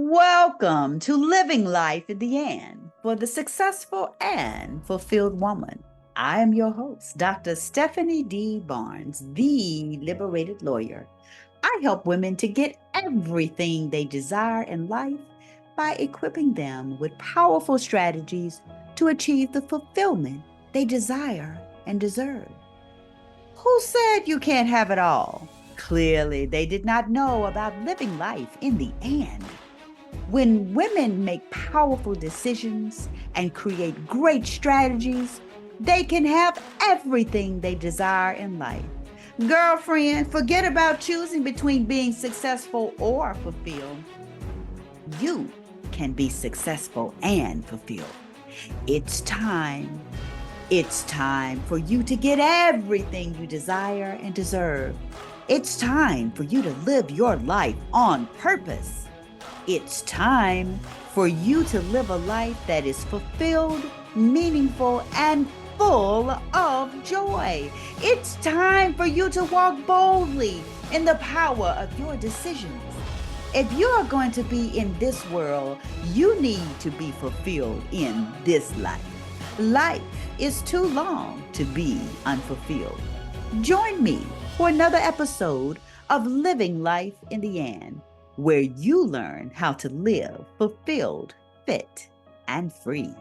Welcome to Living Life in the End for the Successful and Fulfilled Woman. I am your host, Dr. Stephanie D. Barnes, the Liberated Lawyer. I help women to get everything they desire in life by equipping them with powerful strategies to achieve the fulfillment they desire and deserve. Who said you can't have it all? Clearly, they did not know about living life in the end. When women make powerful decisions and create great strategies, they can have everything they desire in life. Girlfriend, forget about choosing between being successful or fulfilled. You can be successful and fulfilled. It's time. It's time for you to get everything you desire and deserve. It's time for you to live your life on purpose. It's time for you to live a life that is fulfilled, meaningful, and full of joy. It's time for you to walk boldly in the power of your decisions. If you are going to be in this world, you need to be fulfilled in this life. Life is too long to be unfulfilled. Join me for another episode of Living Life in the End, where you learn how to live fulfilled, fit, and free.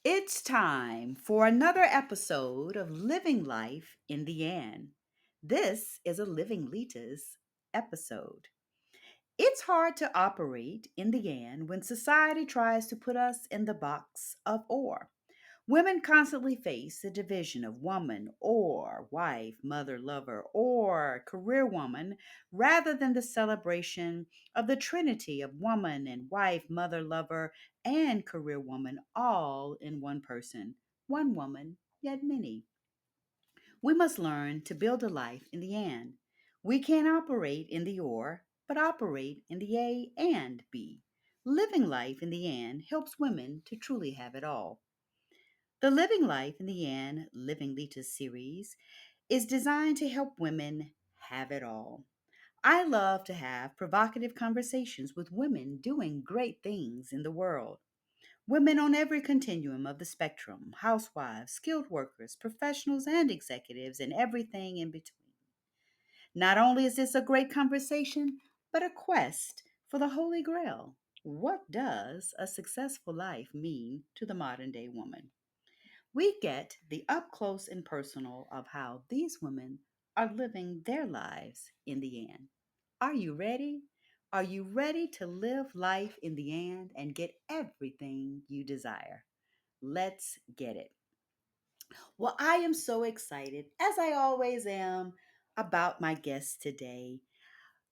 It's time for another episode of Living Life in the End. This is a Living Lita's episode. It's hard to operate in the end when society tries to put us in the box of or. Women constantly face the division of woman or wife, mother, lover, or career woman rather than the celebration of the trinity of woman and wife, mother, lover, and career woman all in one person, one woman, yet many. We must learn to build a life in the and. We can't operate in the or, but operate in the A and B. Living life in the and helps women to truly have it all. The Living Life in the End Living LITA series is designed to help women have it all. I love to have provocative conversations with women doing great things in the world. Women on every continuum of the spectrum, housewives, skilled workers, professionals, and executives, and everything in between. Not only is this a great conversation, but a quest for the Holy Grail. What does a successful life mean to the modern day woman? We get the up close and personal of how these women are living their lives in the end. Are you ready? Are you ready to live life in the end and get everything you desire? Let's get it. Well, I am so excited, as I always am, about my guest today.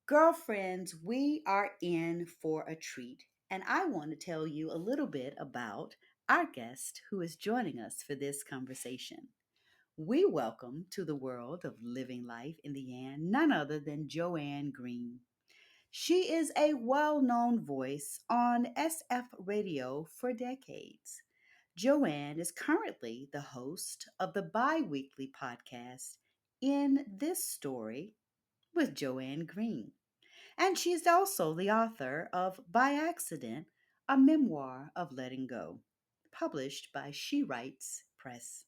Girlfriends, we are in for a treat, and I want to tell you a little bit about our guest who is joining us for this conversation. We welcome to the world of living life in the end none other than Joanne Greene. She is a well known voice on SF radio for decades. Joanne is currently the host of the bi weekly podcast In This Story with Joanne Greene. And she's also the author of By Accident, a memoir of letting go, published by She Writes Press,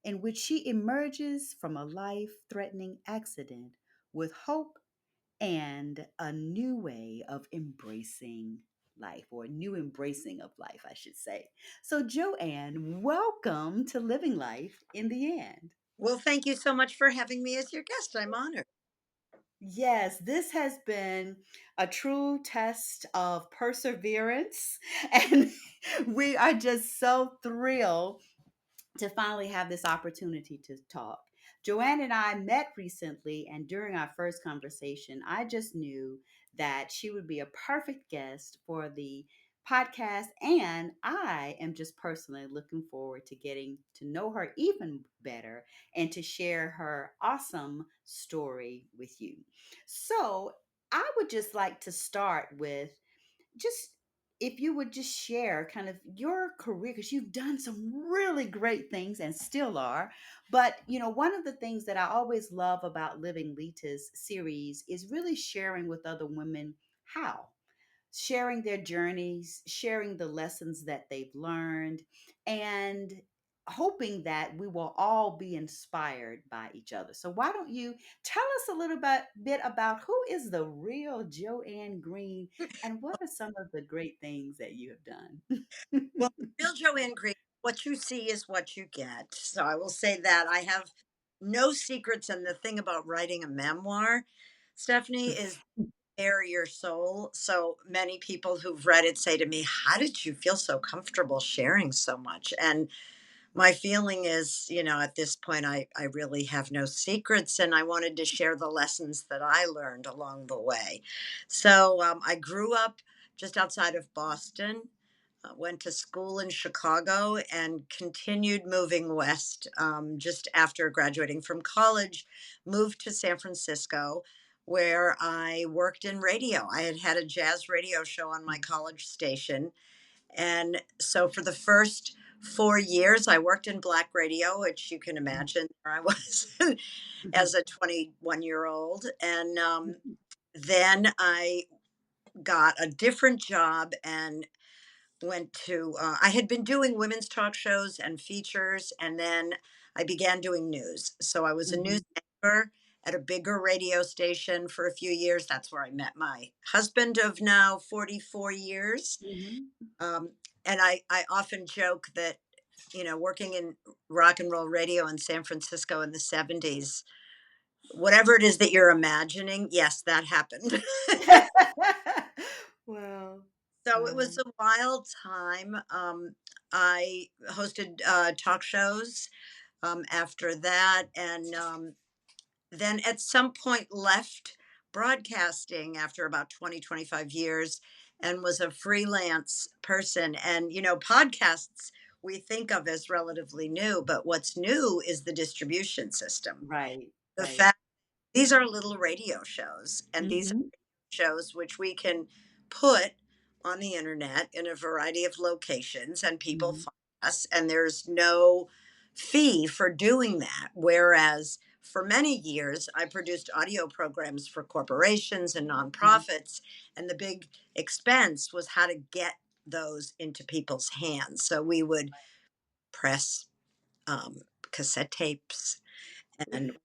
in which she emerges from a life threatening accident with hope and a new way of embracing life, or a new embracing of life, I should say. So, Joanne, welcome to Living Life in the End. Well, thank you so much for having me as your guest. I'm honored. Yes, this has been a true test of perseverance, and we are just so thrilled to finally have this opportunity to talk. Joanne and I met recently, and during our first conversation, I just knew that she would be a perfect guest for the podcast. And I am just personally looking forward to getting to know her even better and to share her awesome story with you. So, I would just like to start with just if you would just share kind of your career, because you've done some really great things and still are. But one of the things that I always love about Living Lita's series is really sharing with other women how. sharing their journeys, sharing the lessons that they've learned, and hoping that we will all be inspired by each other. So, why don't you tell us a little bit about who is the real Joanne Greene and what are some of the great things that you have done? Well, real Joanne Greene, what you see is what you get. So I will say that I have no secrets. And the thing about writing a memoir, Stephanie, is bare your soul. So many people who've read it say to me, "How did you feel so comfortable sharing so much?" And my feeling is, at this point, I really have no secrets, and I wanted to share the lessons that I learned along the way. So I grew up just outside of Boston, went to school in Chicago, and continued moving west. Just after graduating from college, moved to San Francisco, where I worked in radio. I had had a jazz radio show on my college station, and so for the first 4 years, I worked in black radio, which you can imagine where I was as a 21-year-old. And then I got a different job and went to, I had been doing women's talk shows and features, and then I began doing news. So I was a news Mhm, anchor at a bigger radio station for a few years. That's where I met my husband of now 44 years. mhm. Um, and I often joke that, working in rock and roll radio in San Francisco in the 70s, whatever it is that you're imagining, yes, that happened. Wow, So it wow. was a wild time. I hosted talk shows after that. And then at some point left broadcasting after about 20, 25 years, and was a freelance person. And podcasts we think of as relatively new, but what's new is the distribution system. Right, The right. fact these are little radio shows, and these Mhm, shows which we can put on the internet in a variety of locations, and people mhm, find us, and there's no fee for doing that. Whereas for many years I produced audio programs for corporations and mhm, nonprofits, and the big expense was how to get those into people's hands. So we would press um, cassette tapes, and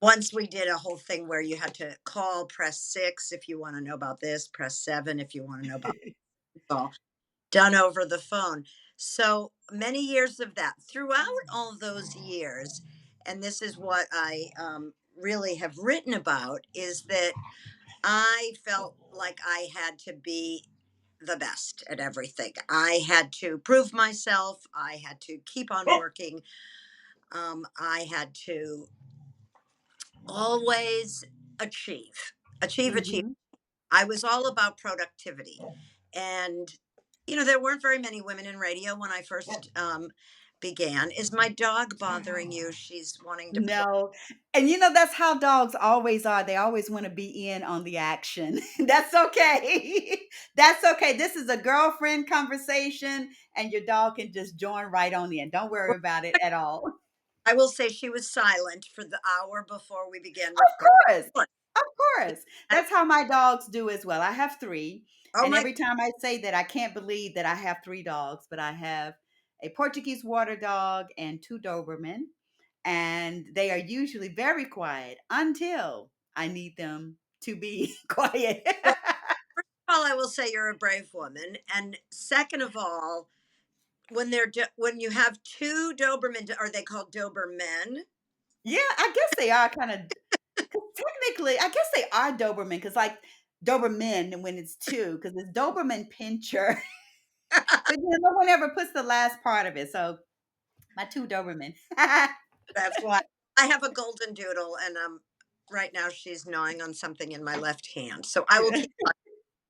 once we did a whole thing where you had to call, press 6 if you want to know about this, press 7 if you want to know about this, all done over the phone. So many years of that. Throughout all those years, and this is what I really have written about, is that I felt like I had to be the best at everything. I had to prove myself. I had to keep on working. I had to always achieve, achieve. mhm. I was all about productivity. And, there weren't very many women in radio when I first began. Is my dog bothering you? She's wanting to play. No, and that's how dogs always are. They always wanna be in on the action. That's okay. That's okay. This is a girlfriend conversation, and your dog can just join right on in. Don't worry about it at all. I will say she was silent for the hour before we began Of recording. course. Look, Of course. That's how my dogs do as well. I have 3, oh and my, every time I say that, I can't believe that I have 3 dogs, but I have a Portuguese water dog and 2 Doberman, and they are usually very quiet until I need them to be quiet. well, all I will say you're a brave woman. And second of all, when you have two Doberman, are they called Dobermen? Yeah, I guess they are kinda technically, I guess they are Doberman because, like, Doberman when it's 2, because it's Doberman Pinscher, but, no one ever puts the last part of it, so my 2 Doberman. That's why I have a golden doodle, and right now she's gnawing on something in my left hand. So I will keep.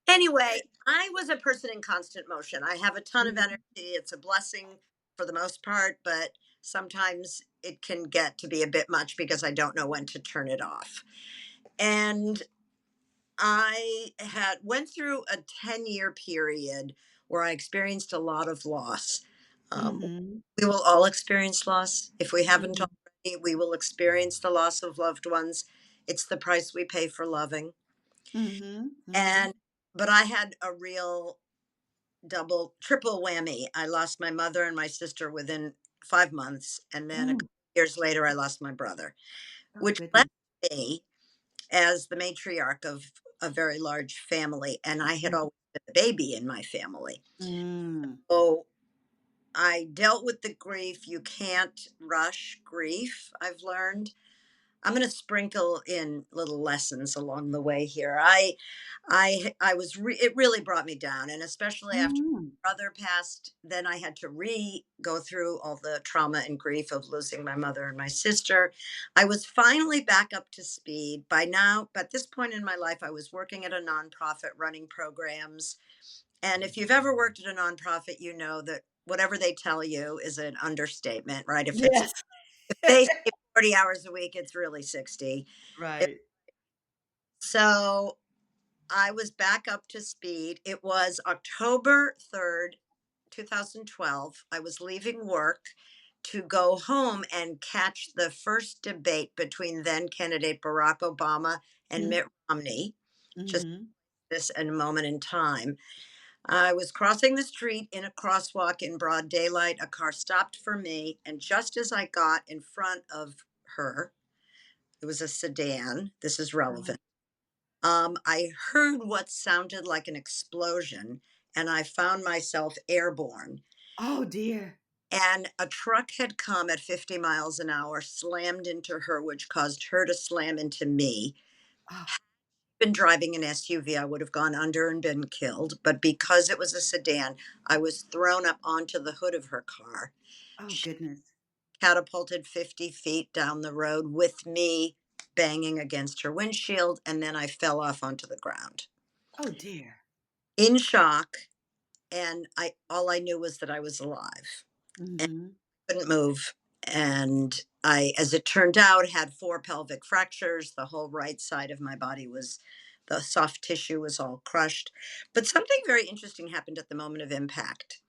Anyway, I was a person in constant motion. I have a ton of energy. Mhm, It's a blessing for the most part, but sometimes it can get to be a bit much because I don't know when to turn it off. And I had went through a 10-year period where I experienced a lot of loss. Um, mhm, we will all experience loss. If we haven't mhm, already, we will experience the loss of loved ones. It's the price we pay for loving. mhm, And mhm. but I had a real double, triple whammy. I lost my mother and my sister within 5 months, and then a Mm. couple years later, I lost my brother, Oh, which left goodness. me as the matriarch of a very large family, and I had Mhm. always been the baby in my family. Mm. So I dealt with the grief. You can't rush grief, I've learned. I'm going to sprinkle in little lessons along the way here. I was it really brought me down, and especially after Mm. my brother passed, then I had to go through all the trauma and grief of losing my mother and my sister. I was finally back up to speed by now. But this point in my life, I was working at a nonprofit running programs, and if you've ever worked at a nonprofit, you know that whatever they tell you is an understatement, right? Yes. If they say 40 hours a week, it's really 60. Right. So I was back up to speed. It was October 3rd, 2012. I was leaving work to go home and catch the first debate between then candidate Barack Obama and Mm. Mitt Romney, just Mhm. this in a moment in time. I was crossing the street in a crosswalk in broad daylight. A car stopped for me, and just as I got in front of her, it was a sedan. This is Oh. relevant. I heard what sounded like an explosion, and I found myself airborne. Oh, dear. And a truck had come at 50 miles an hour, slammed into her, which caused her to slam into me. Oh. Been driving an SUV, I would have gone under and been killed. But because it was a sedan, I was thrown up onto the hood of her car. Oh, She goodness. catapulted 50 feet down the road with me banging against her windshield, and then I fell off onto the ground. Oh, dear. In shock, and I all I knew was that I was alive and Mhm. couldn't move. And I, as it turned out, had four pelvic fractures. The whole right side of my body was, the soft tissue was all crushed. But something very interesting happened at the moment of impact.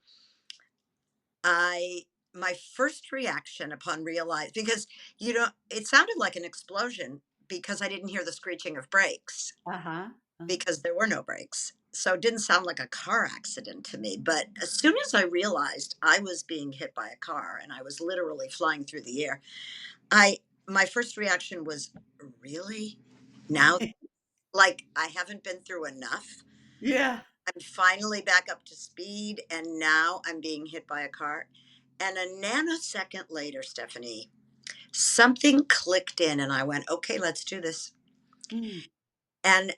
I My first reaction upon realize, because it sounded like an explosion because I didn't hear the screeching of brakes, Uh-huh. Uh-huh. because there were no brakes. So it didn't sound like a car accident to me. But as soon as I realized I was being hit by a car and I was literally flying through the air, I my first reaction was, really? Now, like, I haven't been through enough. Yeah. I'm finally back up to speed, and now I'm being hit by a car. And a nanosecond later, Stephanie, something clicked in and I went, okay, let's do this. Mm. And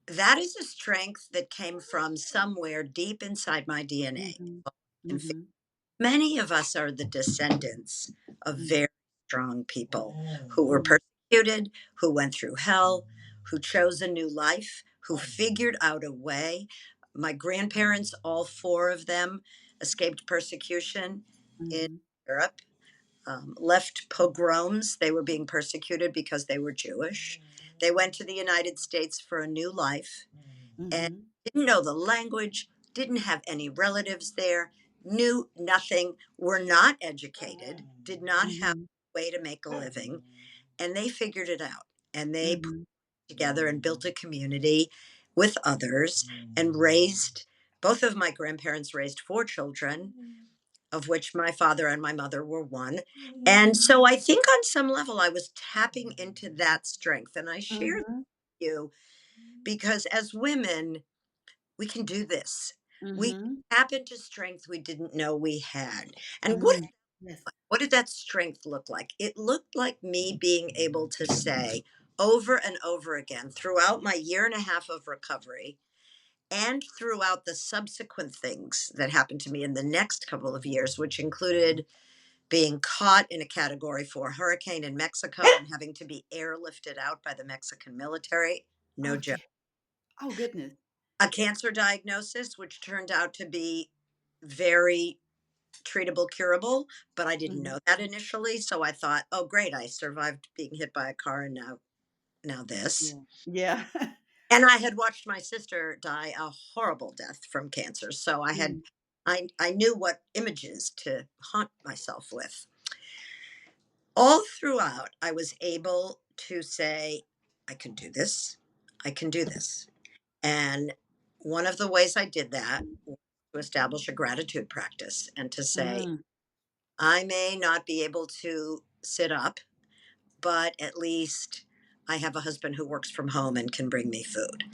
that is a strength that came from somewhere deep inside my DNA. Mhm. In fact, Mhm. many of us are the descendants of Mm. very strong people who were Mm. persecuted, who went through hell, who chose a new life, who figured out a way. My grandparents, all four of them, escaped persecution in Mhm. Europe, left pogroms. They were being persecuted because they were Jewish. They went to the United States for a new life and Mhm. didn't know the language, didn't have any relatives there, knew nothing, were not educated, did not have Mhm. a way to make a living, and they figured it out. And they put Mhm. together and built a community with others and raised, both of my grandparents raised four children, of which my father and my mother were one. And so I think on some level I was tapping into that strength. And I share with Mhm. you because as women, we can do this. We Mhm. tap into strength we didn't know we had. And Mm. Yes. what did that strength look like? It looked like me being able to say over and over again throughout my year and a half of recovery and throughout the subsequent things that happened to me in the next couple of years, which included being caught in a category 4 hurricane in Mexico and having to be airlifted out by the Mexican military. No Oh, joke. dear. Oh, goodness. A cancer diagnosis, which turned out to be very treatable, curable, but I didn't Mhm. know that initially. So I thought, oh, great, I survived being hit by a car, and now this. Yeah. Yeah. And I had watched my sister die a horrible death from cancer. So Mm. I knew what images to haunt myself with. All throughout, I was able to say, I can do this. I can do this. And one of the ways I did that was to establish a gratitude practice and to say, Mm, I may not be able to sit up, but at least I have a husband who works from home and can bring me food.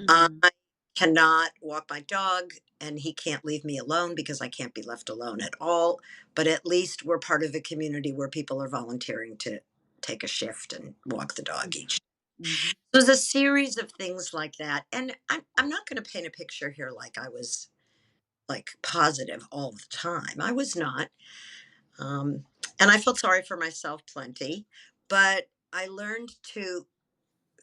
I mhm, cannot walk my dog and he can't leave me alone because I can't be left alone at all. But at least we're part of a community where people are volunteering to take a shift and walk the dog each. mhm, So there's a series of things like that. And I'm not going to paint a picture here like I was like positive all the time. I was not. Um, and I felt sorry for myself plenty, but I learned to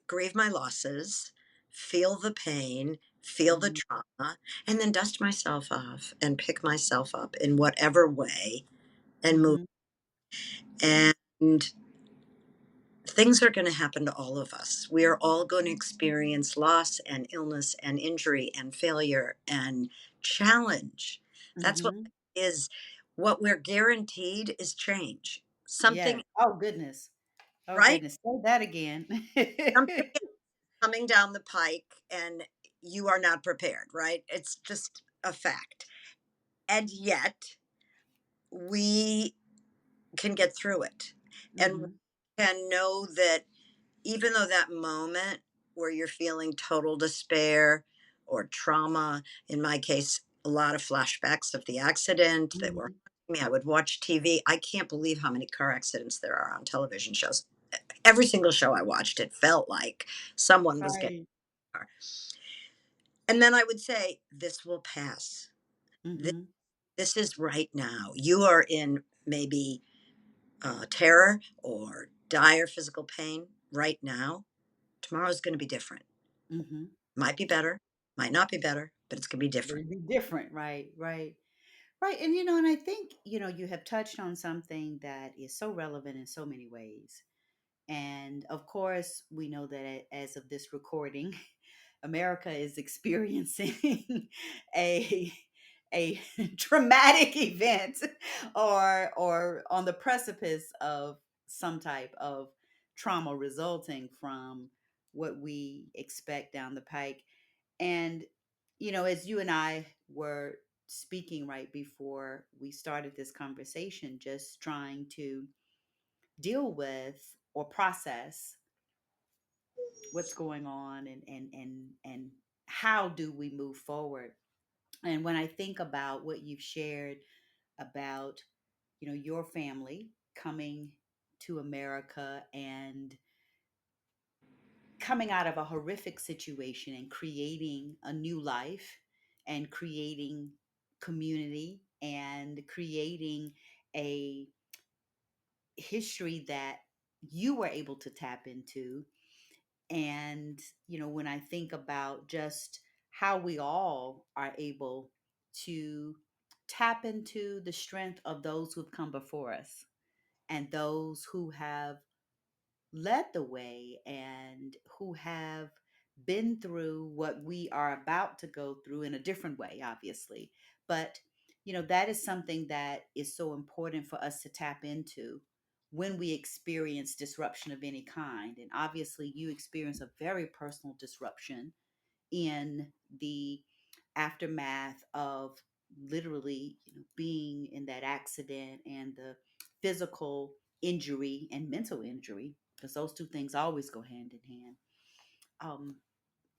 grieve my losses, feel the pain, feel the mhm, trauma, and then dust myself off and pick myself up in whatever way and move. mhm, And things are going to happen to all of us. We are all going to experience loss and illness and injury and failure and challenge. That's what mhm. is what we're guaranteed is change. Yes. Something, Oh, goodness. Oh, right? goodness. Say that again. Something coming down the pike and you are not prepared, right? It's just a fact. And yet we can get through it. And we Mhm, can know that even though that moment where you're feeling total despair or trauma, in my case, a lot of flashbacks of the accident that were mhm. me. I would watch TV. I can't believe how many car accidents there are on television shows. Every single show I watched, it felt like someone was getting Right. car. And then I would say, this will pass. This, Mhm, this is right now. You are in maybe terror or dire physical pain right now. Tomorrow's going to be different. mhm. Might be better, might not be better, but it's going to be But different. it'd be different, right, right. Right, and, and I think, you have touched on something that is so relevant in so many ways. And of course, we know that as of this recording, America is experiencing a a traumatic event or on the precipice of some type of trauma resulting from what we expect down the pike. And as you and I were speaking right before we started this conversation, just trying to deal with or process what's going on and how do we move forward. And when I think about what you've shared about your family coming to America and coming out of a horrific situation and creating a new life and creating community and creating a history that you were able to tap into. And, when I think about just how we all are able to tap into the strength of those who've come before us and those who have led the way and who have been through what we are about to go through in a different way, obviously. But, that is something that is so important for us to tap into when we experience disruption of any kind. And obviously, you experience a very personal disruption in the aftermath of literally being in that accident and the physical injury and mental injury, because those two things always go hand in hand. um,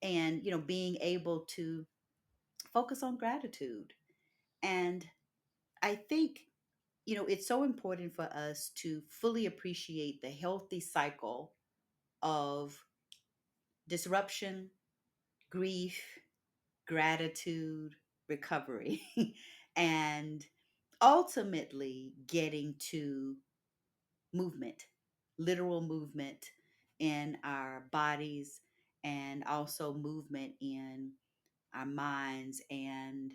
and being able to focus on gratitude. And I think it's so important for us to fully appreciate the healthy cycle of disruption, grief, gratitude, recovery, and ultimately getting to movement, literal movement in our bodies, and also movement in our minds and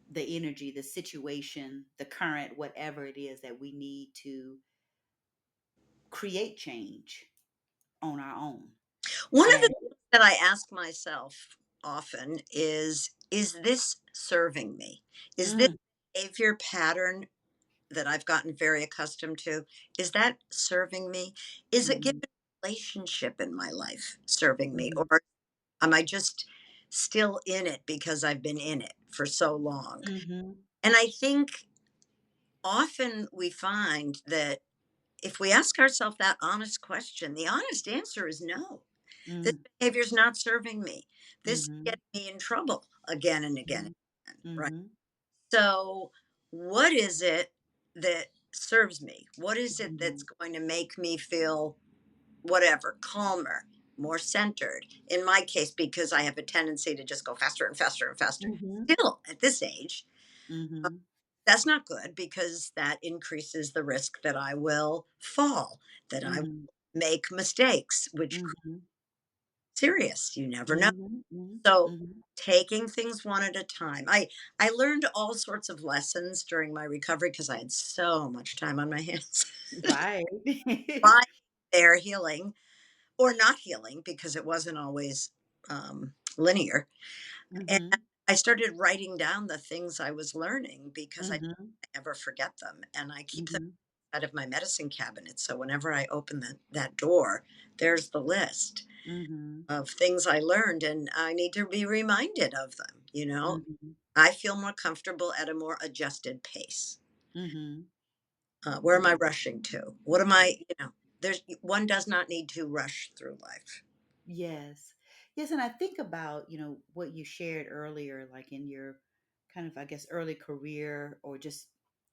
the energy, the situation, the current, whatever it is that we need to create change on our own. One of the And things that I ask myself often is this serving me? Is this mm, behavior pattern that I've gotten very accustomed to, is that serving me? Is a mhm, given relationship in my life serving me? mhm, Or am I just still in it because I've been in it for so long. Mhm. And I think often we find that if we ask ourselves that honest question, the honest answer is no. This Mm. behavior is not serving me. This Mhm. gets me in trouble again and again and Mhm. again, right? Mhm. So, what is it that serves me? What is it that's Mhm. going to make me feel whatever, calmer, more centered? In my case, because I have a tendency to just go faster and faster and faster. Mhm. Still, at this age, uh, Mhm. that's not good because that increases the risk that I will fall, that I will Mhm. make mistakes, which Mhm. serious. You never know. Mhm. Mhm. So Mhm. taking things one at a time. I learned all sorts of lessons during my recovery because I had so much time on my hands. Right. Lying there healing or not healing because it wasn't always linear. And Mhm. I started writing down the things I was learning because I Mhm. never forget them and I keep them Mhm. out of my medicine cabinet. So whenever I open that door, there's the list Mhm. of things I learned, and I need to be reminded of them. Mhm. I feel more comfortable at a more adjusted pace. Mhm. Where am I Yeah. rushing to? What am I, there's one does not need to rush through life. Yes. Yes, and I think about, what you shared earlier, like in your kind of, I guess, early career or just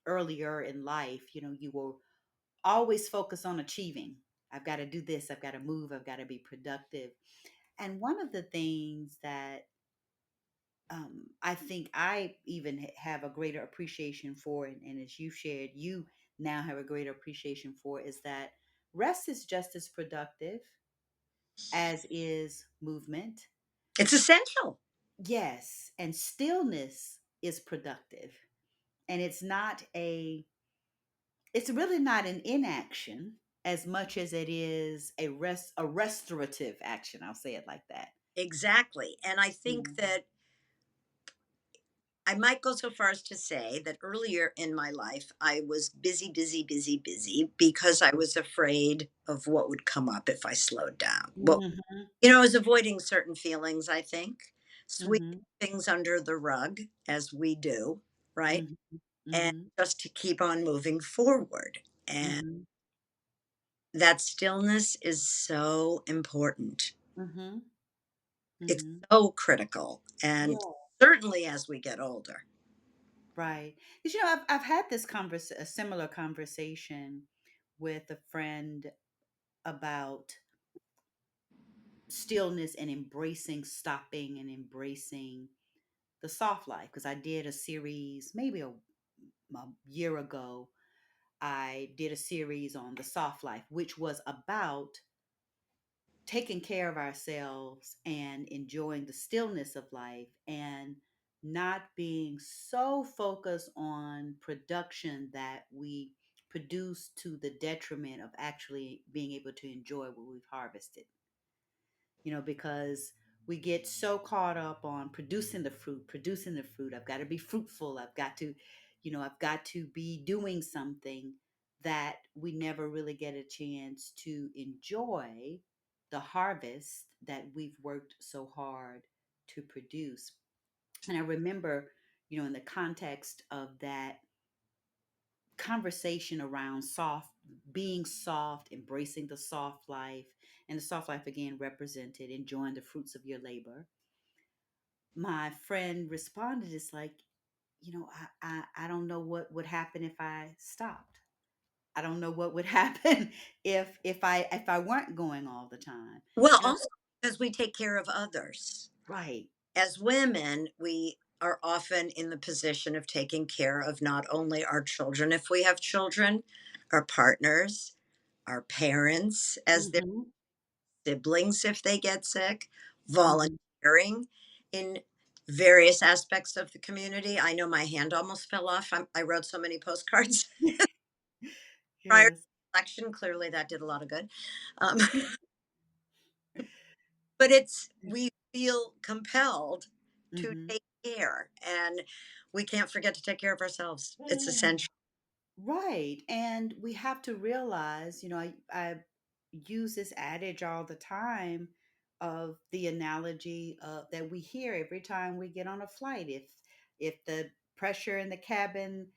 earlier in life, you will always focus on achieving. I've got to do this, I've got to move, I've got to be productive. And one of the things that I think I even have a greater appreciation for, and as you shared, you now have a greater appreciation for, is that rest is just as productive as is movement. It's essential. Yes, and stillness is productive. And it's really not an inaction as much as it is a restorative action. I'll say it like that. Exactly. And I think Mm. that I might go so far as to say that earlier in my life, I was busy, busy, busy, busy because I was afraid of what would come up if I slowed down. Mhm. I was avoiding certain feelings, I think, sweeping Mhm. things under the rug as we do, right? Mhm. And Mhm. just to keep on moving forward. And Mhm. that stillness is so important. Mhm. It's Mhm. so critical. And Yeah. certainly as we get older. Right. Because I've had a similar conversation with a friend about stillness and embracing stopping and embracing the soft life. Because I did a series maybe a year ago. I did a series on the soft life, which was about taking care of ourselves and enjoying the stillness of life and not being so focused on production that we produce to the detriment of actually being able to enjoy what we've harvested. Because we get so caught up on producing the fruit. I've got to be fruitful. I've got to be doing something that we never really get a chance to enjoy the harvest that we've worked so hard to produce. And I remember, in the context of that conversation around being soft, embracing the soft life, and the soft life again represented enjoying the fruits of your labor. My friend responded, it's like, I don't know what would happen if I stopped. I don't know what would happen if I weren't going all the time. Well, And I also said, because we take care of others. right. As women, we are often in the position of taking care of not only our children, if we have children, our partners, our parents, as their Mm-hmm. siblings, if they get sick, Mm-hmm. volunteering in various aspects of the community. I know my hand almost fell off. I wrote so many postcards prior to Yes. the election. Clearly, that did a lot of good. Um, but we feel compelled to Mm-hmm. take care, and we can't forget to take care of ourselves. It's essential. Right. And we have to realize, I use this adage all the time. of the analogy that we hear every time we get on a flight. If the pressure in the cabin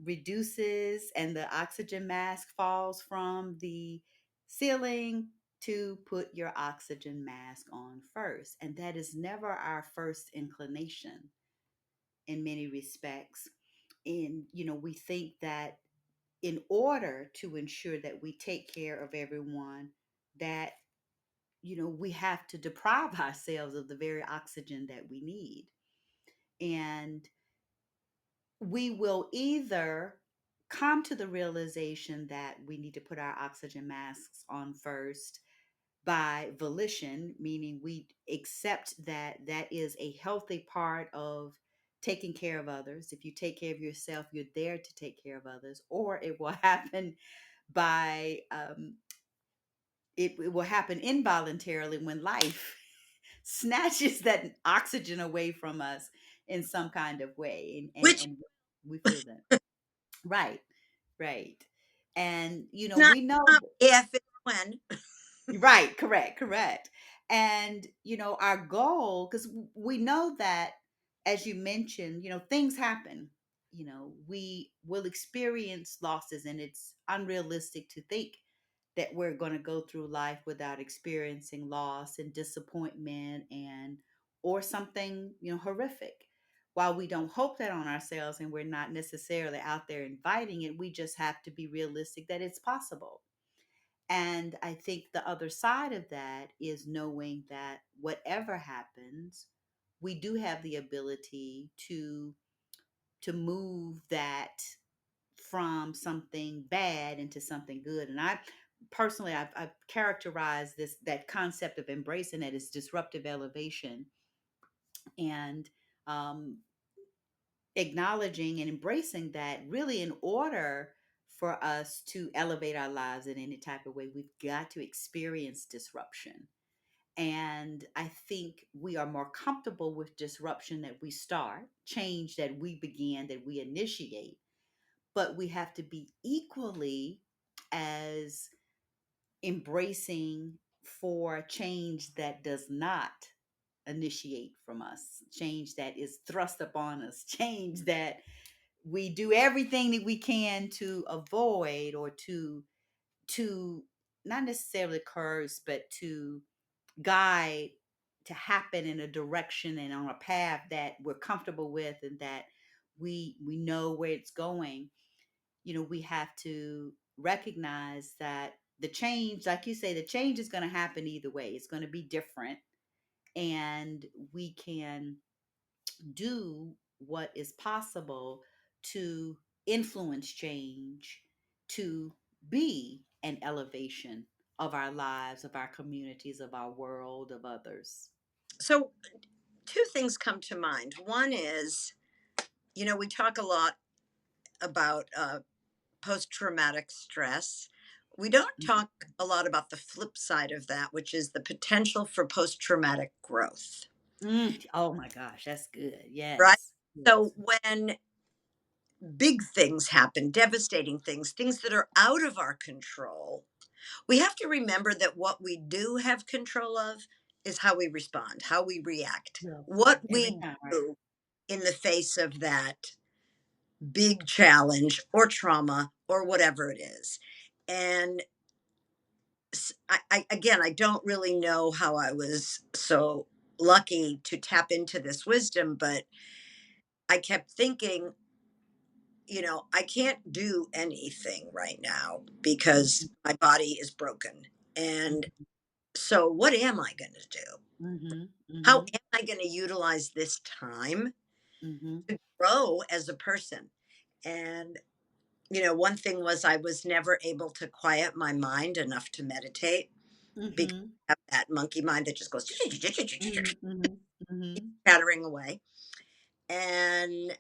reduces and the oxygen mask falls from the ceiling, to put your oxygen mask on first. And that is never our first inclination in many respects. And, we think that in order to ensure that we take care of everyone, that, we have to deprive ourselves of the very oxygen that we need. And we will either come to the realization that we need to put our oxygen masks on first by volition, meaning we accept that that is a healthy part of taking care of others. If you take care of yourself, you're there to take care of others. Or it will happen by, it will happen involuntarily when life snatches that oxygen away from us in some kind of way. And, which and we feel that. Right, right. And, not we know. not if, it's when. Right, correct, correct. And, our goal, because we know that, as you mentioned, things happen. We will experience losses, and it's unrealistic to think that we're going to go through life without experiencing loss and disappointment and or something, horrific. While we don't hope that on ourselves and we're not necessarily out there inviting it, we just have to be realistic that it's possible. And I think the other side of that is knowing that whatever happens, we do have the ability to move that from something bad into something good. And I personally, I've characterized this that concept of embracing it as disruptive elevation, and um, acknowledging and embracing that really in order for us to elevate our lives in any type of way, we've got to experience disruption. And I think we are more comfortable with disruption that we start, change that we begin, that we initiate, but we have to be equally as embracing for change that does not initiate from us, change that is thrust upon us, change that we do everything that we can to avoid, or to not necessarily curse, but to guide, to happen in a direction and on a path that we're comfortable with, and that we know where it's going. We have to recognize that the change, like you say, the change is going to happen either way. It's going to be different, and we can do what is possible to influence change, to be an elevation of our lives, of our communities, of our world, of others. So, two things come to mind. One is, we talk a lot about post traumatic stress. We don't talk a lot about the flip side of that, which is the potential for post traumatic growth, Oh my gosh, that's good. right? Yes. So, Yes. when big things happen, devastating things, things that are out of our control, we have to remember that what we do have control of is how we respond, how we react, Yes. what Every we time, right? do in the face of that big challenge or trauma or whatever it is. And again, I don't really know how I was so lucky to tap into this wisdom, but I kept thinking, I can't do anything right now because Mhm, my body is broken. And mhm, so, what am I going to do? mhm, How mhm, am I going to utilize this time mhm, to grow as a person? And, one thing was I was never able to quiet my mind enough to meditate because mhm, I have that monkey mind that just goes mhm, mhm, mhm, chattering away. And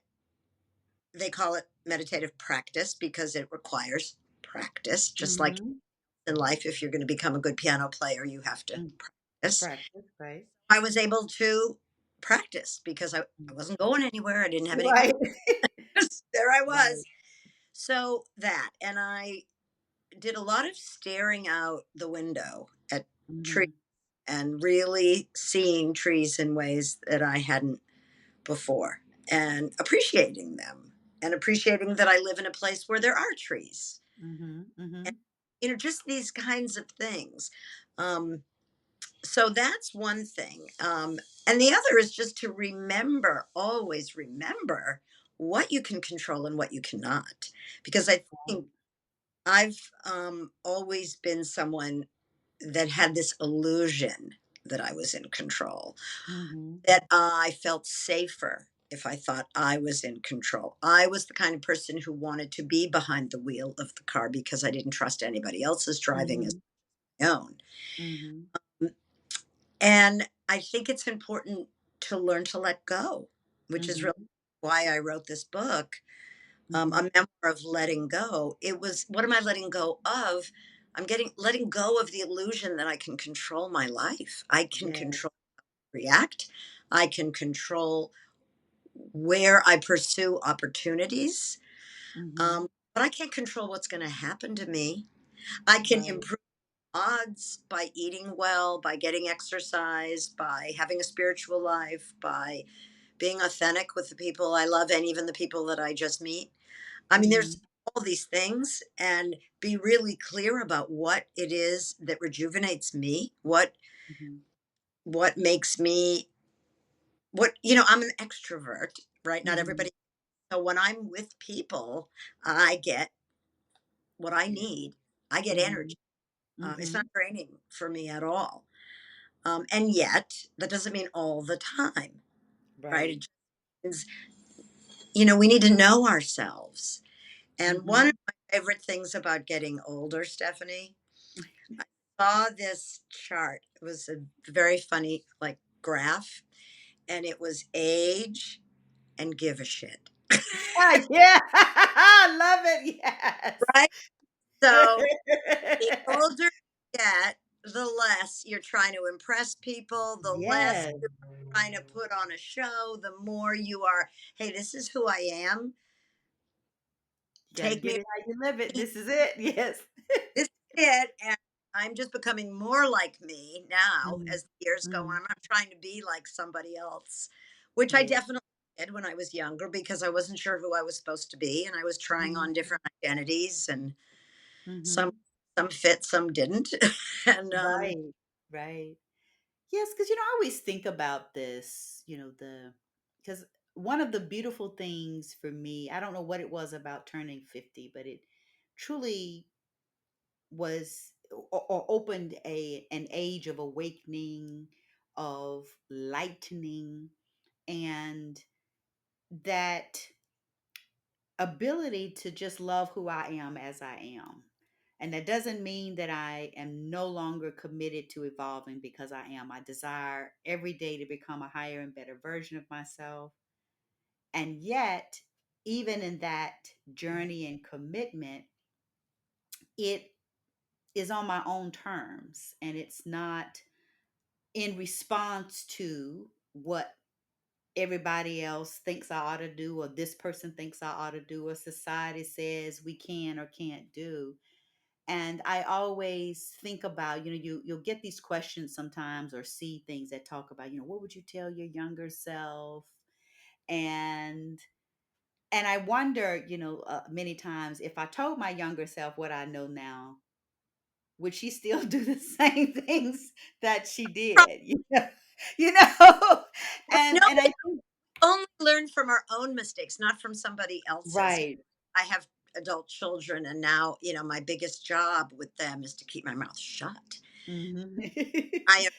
they call it meditative practice because it requires practice, just like mhm, in life. If you're going to become a good piano player, you have to mm. practice. Practice, right? I was able to practice because I Mm. wasn't going anywhere. I didn't have any Right. clients. There I was. Right. So that, and I did a lot of staring out the window at trees Mhm, and really seeing trees in ways that I hadn't before, and appreciating them, and appreciating that I live in a place where there are trees. Mhm. And, Mhm. just these kinds of things. Um, so that's one thing. And the other is just to remember, always remember what you can control and what you cannot. Because I think Right. I've always been someone that had this illusion that I was in control, Mhm. that I felt safer if I thought I was in control. I was the kind of person who wanted to be behind the wheel of the car because I didn't trust anybody else's driving as Mhm. my own. Mhm. And I think it's important to learn to let go, which is really Mhm. why I wrote this book, a Mhm. memoir of letting go. It was, what am I letting go of? I'm getting letting go of the illusion that I can control my life. I can Yeah. control react. I can control where I pursue opportunities. Mhm. Um, but I can't control what's going to happen to me. I can Right. improve odds by eating well, by getting exercise, by having a spiritual life, by being authentic with the people I love and even the people that I just meet. I mean, there's Mhm. all these things, and be really clear about what it is that rejuvenates me, Mhm. what makes me, what, I'm an extrovert, right? Not Mhm. everybody. So when I'm with people, I get what I Yeah. need. I get Mhm. energy. It's not Mhm. draining for me at all. And yet, that doesn't mean all the time, right? It Right. just means, we need to know ourselves. And one of Mhm. my favorite things about getting older, Stephanie, I saw this chart. It was a very funny, like, graph, and it was age and give a shit. Ah, yeah. I love it. Yes. Right? So the older you get, the less you're trying to impress people, the less Yes. you're trying to put on a show, the more you are, hey, this is who I am. You gotta Take get me, it how you live it. This is it. Yes. this is it. And I'm just becoming more like me now Mm. as the years go on. Mm. I'm not trying to be like somebody else, which I Yeah. definitely did when I was younger because I wasn't sure who I was supposed to be. And I was trying Mhm. on different identities, and some Mhm. some fit, some didn't. and Right. Right. Yes, because I always think about this, because one of the beautiful things for me, I don't know what it was about turning 50, but it truly was or opened an age of awakening, of lightening, and that ability to just love who I am as I am. And that doesn't mean that I am no longer committed to evolving, because I am. I desire every day to become a higher and better version of myself. And yet, even in that journey and commitment, it is on my own terms, and it's not in response to what everybody else thinks I ought to do, or this person thinks I ought to do, or society says we can or can't do. And I always think about, you'll get these questions sometimes, or see things that talk about, what would you tell your younger self? And I wonder, many times, if I told my younger self what I know now, would she still do the same things that she did? You know, no, and I think only learn from our own mistakes, not from somebody else's. right. I have adult children, and now, my biggest job with them is to keep my mouth shut. Mhm. I am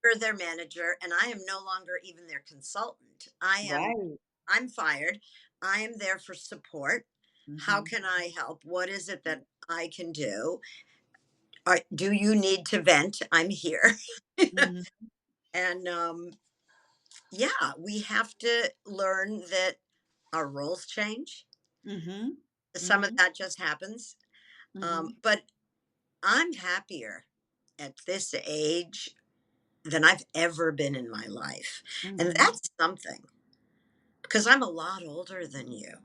no longer their manager, and I am no longer even their consultant. Right. I'm fired. I am there for support. How Mhm. can I help? What is it that I can do? Do you need to vent? I'm here. Mhm. And yeah, we have to learn that our roles change. Mhm. Some of Mhm. that just happens. Mhm. But I'm happier at this age than I've ever been in my life. And Mhm. that's something, because I'm a lot older than you.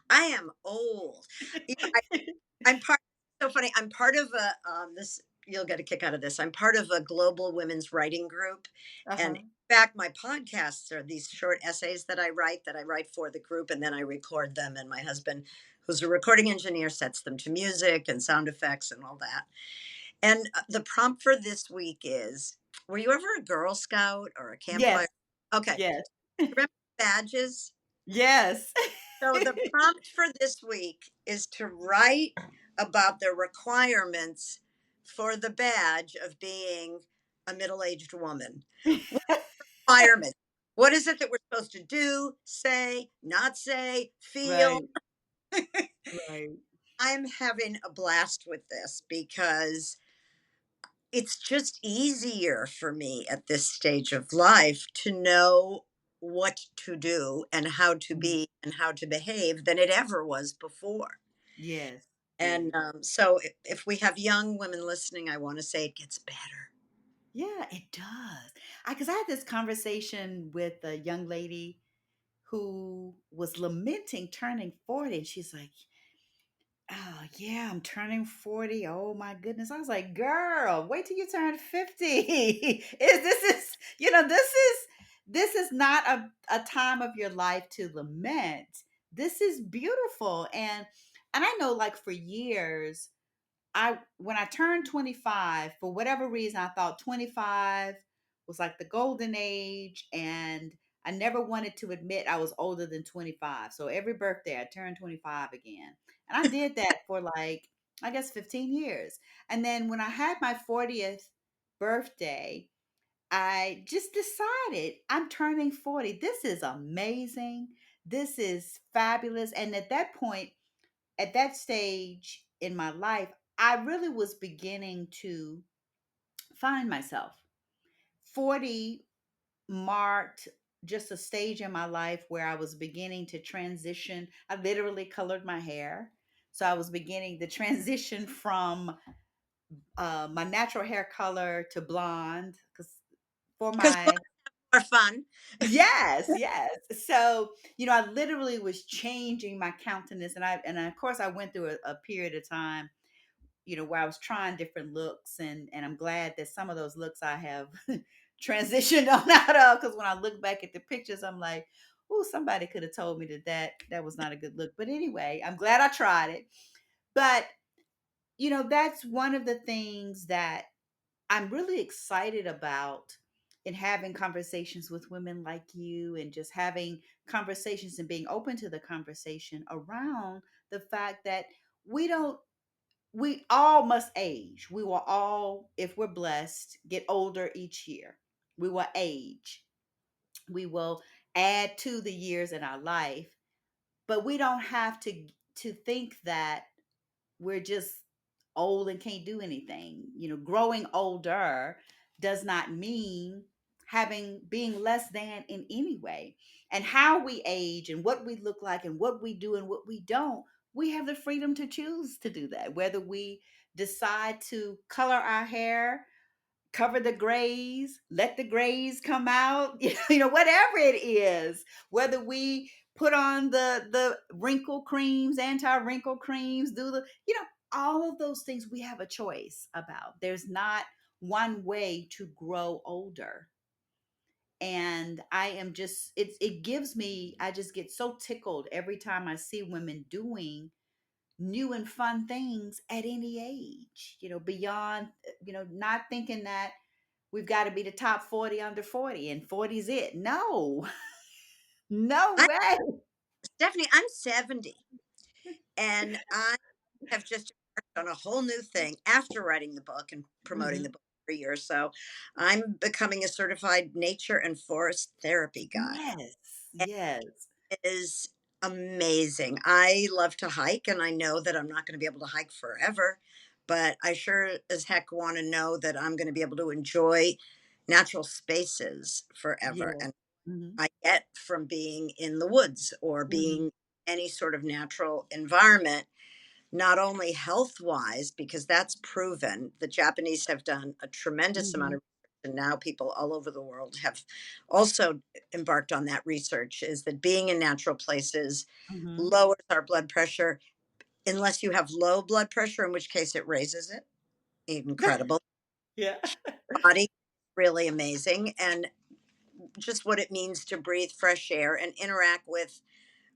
I am old. I'm part, so funny. I'm part of this. you'll get a kick out of this. I'm part of a global women's writing group. And in Uh-huh. fact, my podcasts are these short essays that I write for the group, and then I record them. And my husband, who's a recording engineer, sets them to music and sound effects and all that. And the prompt for this week is, were you ever a Girl Scout or a Yes, campfire? Okay. yes, Remember badges? yes. So the prompt for this week is to write about the requirements for the badge of being a middle-aged woman. What requirements? What is it that we're supposed to do, say, not say, feel? Right, right. I'm having a blast with this because it's just easier for me at this stage of life to know what to do and how to Mhm. be and how to behave than it ever was before. Yes, yes. And so if we have young women listening, I want to say it gets better. Yeah, it does. Because I had this conversation with a young lady who was lamenting turning 40. And she's like, oh, yeah, I'm turning 40. Oh, my goodness. I was like, girl, wait till you turn 50. This is not a time of your life to lament. This is beautiful. And I know like for years, I when I turned 25, for whatever reason, I thought 25 was like the golden age, and I never wanted to admit I was older than 25. So every birthday I turned 25 again. And I did that for like I guess 15 years. And then when I had my 40th birthday, I just decided I'm turning 40. This is amazing. This is fabulous. And at that point, at that stage in my life, I really was beginning to find myself. 40 marked just a stage in my life where I was beginning to transition. I literally colored my hair. So I was beginning the transition from my natural hair color to blonde because for Because my books are fun. yes, yes. So, I literally was changing my countenance, and of course I went through a period of time, where I was trying different looks, and I'm glad that some of those looks I have transitioned on out of, because when I look back at the pictures, I'm like, oh, somebody could have told me that was not a good look. But anyway, I'm glad I tried it. But, that's one of the things that I'm really excited about in having conversations with women like you, and just having conversations and being open to the conversation around the fact that we don't we all must age. We will all, if we're blessed, get older each year. We will age. We will add to the years in our life, but we don't have to think that we're just old and can't do anything. Growing older does not mean having being less than in any way. And how we age and what we look like and what we do and what we don't, we have the freedom to choose to do that. Whether we decide to color our hair, cover the grays, let the grays come out, whatever it is, whether we put on the wrinkle creams, anti-wrinkle creams, do all of those things we have a choice about. There's not one way to grow older. And I am just it gives me I just get so tickled every time I see women doing new and fun things at any age, beyond, not thinking that we've got to be the top 40 under 40 and 40 is it. No, no I, way. Stephanie, I'm 70, and I have just embarked on a whole new thing after writing the book and promoting the Mhm. book for a year or so. I'm becoming a certified nature and forest therapy guide. Yes, yes. Is amazing. I love to hike, and I know that I'm not going to be able to hike forever, but I sure as heck want to know that I'm going to be able to enjoy natural spaces forever. Yeah. And Mhm, I get from being in the woods or mhm, being any sort of natural environment, not only health wise, because that's proven. The Japanese have done a tremendous amount mhm, of research, and now people all over the world have also embarked on that research, is that being in natural places mhm. lowers our blood pressure unless you have low blood pressure, in which case it raises it. incredible. Yeah. Body, really amazing. And just what it means to breathe fresh air and interact with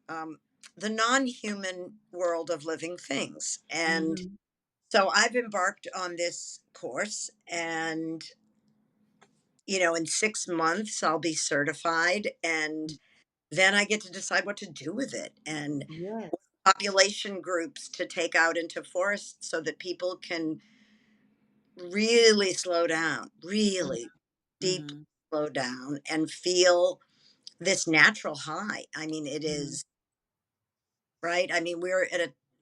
um, the non human world of living things. And Mhm. so I've embarked on this course, and, in 6 months, I'll be certified. And then I get to decide what to do with it and Yes. population groups to take out into forests so that people can really slow down, Mhm. really deeply Mhm. slow down and feel this natural high. I mean, it Mhm. is right. I mean, we're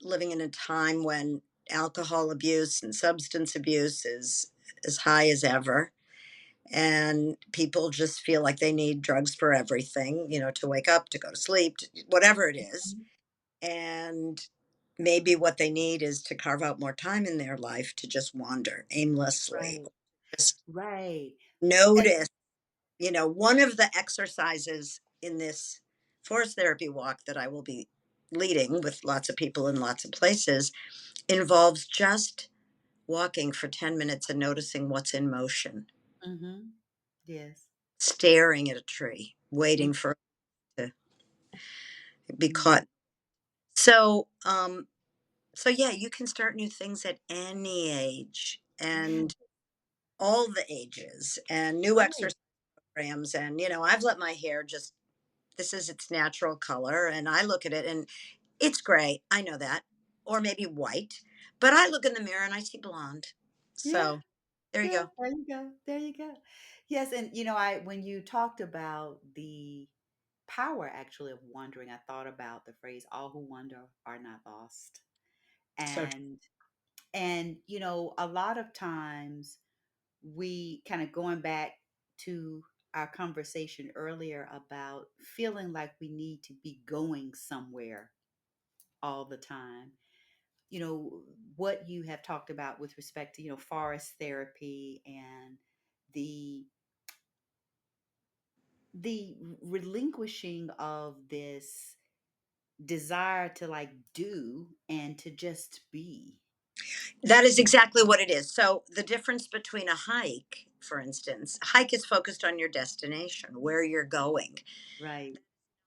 living in a time when alcohol abuse and substance abuse is as high as ever. And people just feel like they need drugs for everything, to wake up, to go to sleep, whatever it is. Mhm. And maybe what they need is to carve out more time in their life to just wander aimlessly, Right. just Right. And notice. One of the exercises in this forest therapy walk that I will be leading with lots of people in lots of places involves just walking for 10 minutes and noticing what's in motion, mhm. Yes. staring at a tree, Mm, waiting for it to be mhm. caught. So yeah, you can start new things at any age Yeah. and all the ages and new Right. exercise programs. And I've let my hair just this is its natural color, and I look at it and it's gray. I know that. Or maybe white. But I look in the mirror and I see blonde. Yeah. So there you Yeah. go. There you go. There you go. Yes, and I when you talked about the power actually of wandering, I thought about the phrase "all who wander are not lost." So And a lot of times we kind of going back to our conversation earlier about feeling like we need to be going somewhere all the time. What you have talked about with respect to forest therapy and the relinquishing of this desire to like do and to just be. that is exactly what it is. So the difference between a hike, for instance, a hike is focused on your destination, where you're going. Right.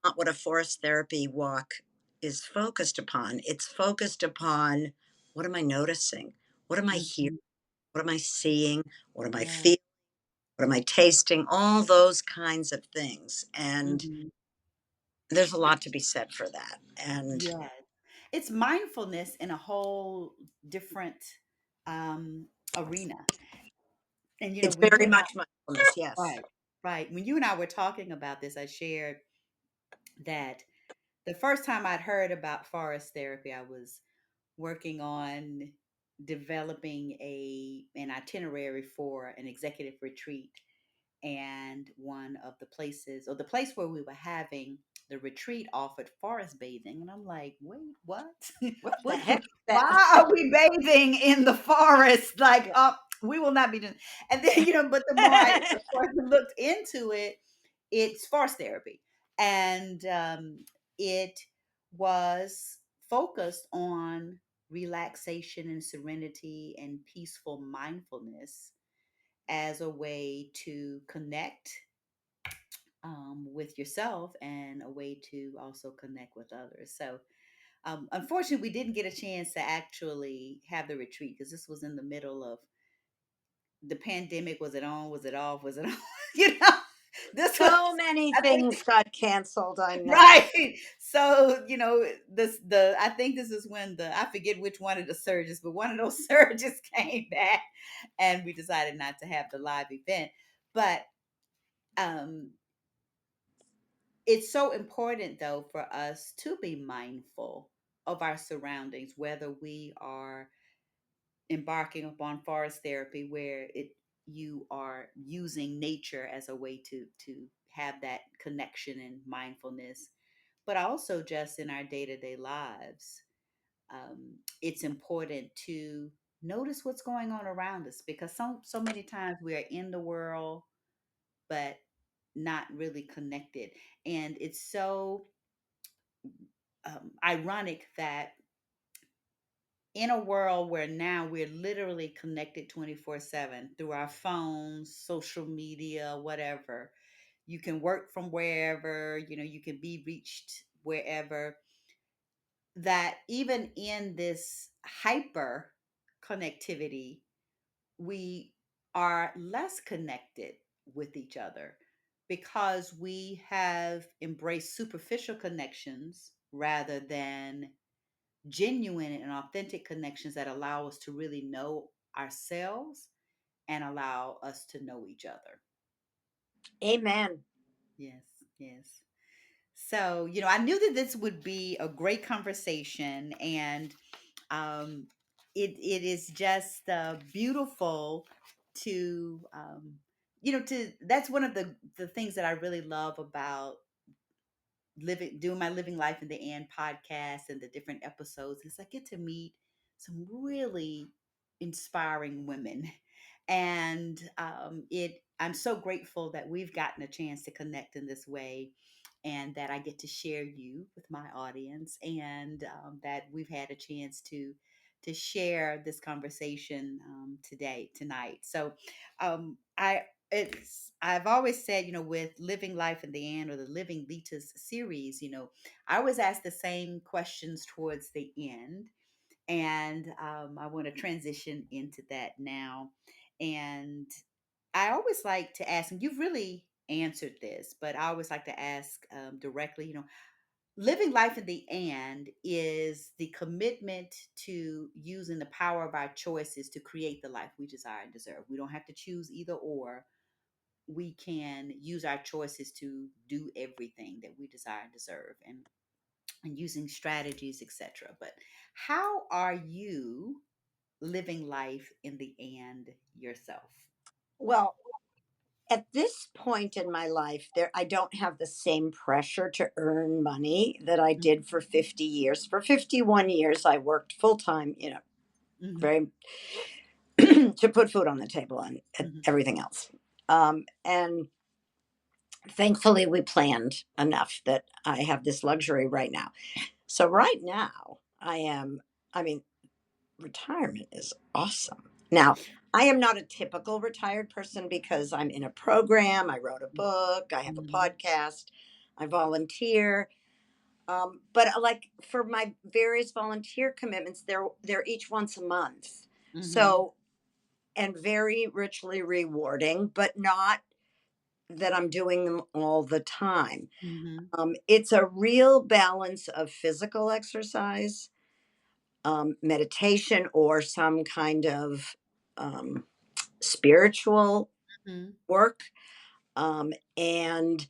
Not what a forest therapy walk is focused upon. It's focused upon, what am I noticing? What am I hearing? Mhm. What am I seeing? What am I Yeah. feeling? What am I tasting? All those kinds of things. And Mhm. there's a lot to be said for that. And Yes. It's mindfulness in a whole different um arena. And it's when you very and much mindfulness, I, yes. right, right. When you and I were talking about this, I shared that the first time I'd heard about forest therapy, I was working on developing an itinerary for an executive retreat, and one of the places, or the place where we were having the retreat, offered forest bathing, and I'm like, wait, what? What the what heck is that? Why are we bathing in the forest? Like, Yeah. we will not be doing. And then but the more I of course looked into it, it's forest therapy, and it was focused on relaxation and serenity and peaceful mindfulness as a way to connect with yourself and a way to also connect with others. So, unfortunately, we didn't get a chance to actually have the retreat because this was in the middle of the pandemic. Was it on? Was it off? Was it on? you know, this was, So many I think, things got canceled, I know. right. So, I think this is when I forget which one of the surges, but one of those surges came back and we decided not to have the live event. But um it's so important though for us to be mindful of our surroundings, whether we are embarking upon forest therapy where it you are using nature as a way to have that connection and mindfulness, but also just in our day-to-day lives. It's important to notice what's going on around us, because so many times we are in the world but not really connected. And it's so ironic that in a world where now we're literally connected 24/7 through our phones, social media, whatever. You can work from wherever, you can be reached wherever. That even in this hyper connectivity, we are less connected with each other because we have embraced superficial connections rather than genuine and authentic connections that allow us to really know ourselves and allow us to know each other. Amen. Yes, yes. So, I knew that this would be a great conversation, and um, it is just beautiful to, that's one of the things that I really love about doing my Living Life in the End podcast and the different episodes is I get to meet some really inspiring women. And I'm so grateful that we've gotten a chance to connect in this way, and that I get to share you with my audience, and that we've had a chance to share this conversation tonight. So I've always said, with Living Life in the End, or the Living Litas series, I always ask the same questions towards the end. And I want to transition into that now. And I always like to ask, and you've really answered this, but I always like to ask directly, living life in the end is the commitment to using the power of our choices to create the life we desire and deserve. We don't have to choose either or. We can use our choices to do everything that we desire and deserve, and using strategies, etc. But how are you living life in the end yourself? Well, at this point in my life, there I don't have the same pressure to earn money that I did for 50 years. For 51 years, I worked full time, Mm-hmm. very to put food on the table and Mm-hmm. everything else. And thankfully, we planned enough that I have this luxury right now. So right now, I mean, retirement is awesome. Now, I am not a typical retired person because I'm in a program, I wrote a book, I have a Mm-hmm. podcast, I volunteer. But like for my various volunteer commitments, they're each once a month. Mm-hmm. So and very richly rewarding, but not that I'm doing them all the time. Mm-hmm. It's a real balance of physical exercise, meditation, or some kind of um, spiritual Mm-hmm. work. And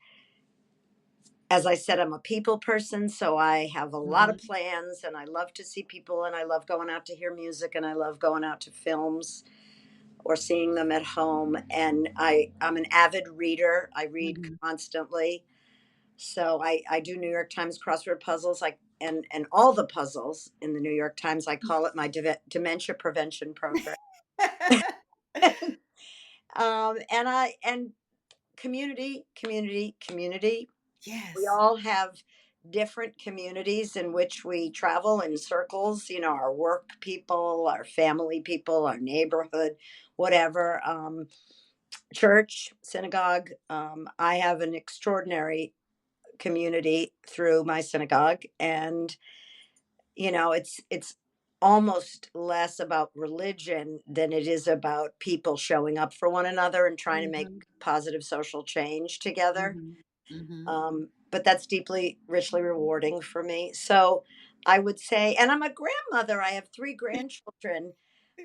as I said, I'm a people person, so I have a lot of Mm-hmm. plans, and I love to see people, and I love going out to hear music, and I love going out to films or seeing them at home. And I'm an avid reader. I read Mm-hmm. constantly. So I do New York Times crossword puzzles, like and all the puzzles in the New York Times. I call it my dementia prevention program. And community, community, community. We Yes. all have different communities in which we travel in circles. Our work people, our family people, our neighborhood, whatever. Church, synagogue. I have an extraordinary community through my synagogue, and it's almost less about religion than it is about people showing up for one another and trying to make Mm-hmm. positive social change together. Mm-hmm. Mm-hmm. But that's deeply richly rewarding for me. So I would say, and I'm a grandmother, I have three grandchildren,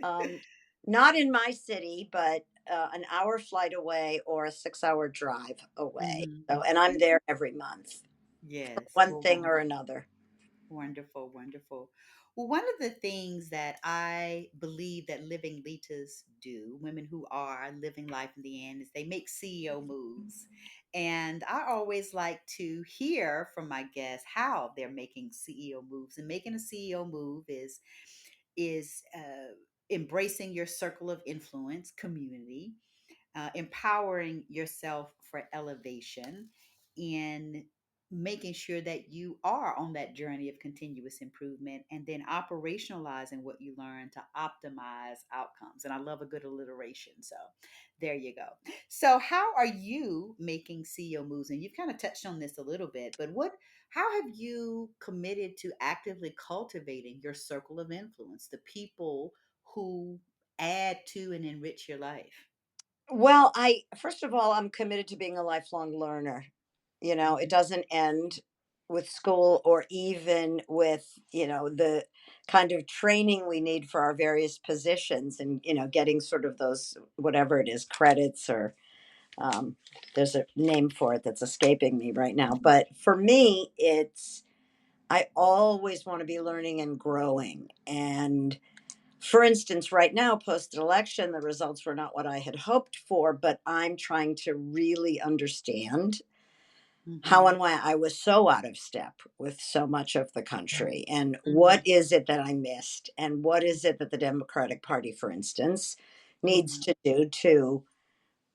um, not in my city, but an hour flight away or a 6 hour drive away. So, and I'm Mm-hmm. there every month, Yes. one Well, thing or another. wonderful, wonderful. Well, one of the things that I believe that living leaders do, women who are living life in the end, is they make CEO moves. And I always like to hear from my guests how they're making CEO moves. And making a CEO move is embracing your circle of influence, community, empowering yourself for elevation, in making sure that you are on that journey of continuous improvement and then operationalizing what you learn to optimize outcomes. And I love a good alliteration. So there you go. So how are you making CEO moves? And you've kind of touched on this a little bit, but how have you committed to actively cultivating your circle of influence, the people who add to and enrich your life? Well, I first of all, I'm committed to being a lifelong learner. It Mhm. doesn't end with school or even with, the kind of training we need for our various positions and, getting sort of those, whatever it is, credits or there's a name for it that's escaping me right now. But for me, I always want to be learning and growing. And for instance, right now, post election, the results were not what I had hoped for, but I'm trying to really understand how Mhm. and why I was so out of step with so much of the country. And what Mhm. is it that I missed? And what is it that the Democratic Party, for instance, needs Mhm. to do to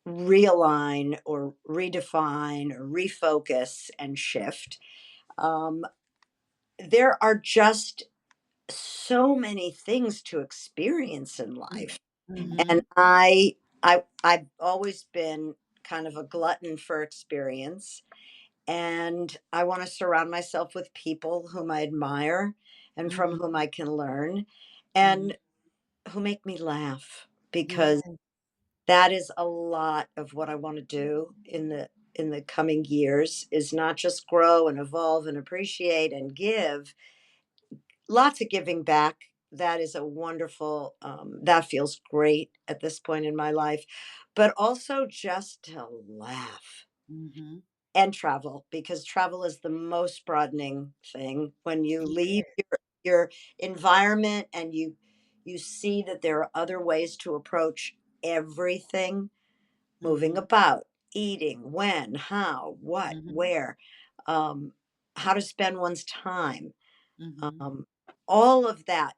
realign or redefine or refocus and shift? Um, there are just so many things to experience in life. And Mhm. I've always been kind of a glutton for experience, and I want to surround myself with people whom I admire and from Mhm. whom I can learn Mhm. and who make me laugh, Yeah. because that is a lot of what I want to do in the coming years, is not just grow and evolve and appreciate and give. Lots of giving back. That is a wonderful, that feels great at this point in my life, but also just to laugh Mhm. and travel, because travel is the most broadening thing when you leave Yeah. your environment and you see that there are other ways to approach everything, moving Mhm. about, eating, when, how, what, Mhm. where, um, how to spend one's time, Mhm. um, all of that.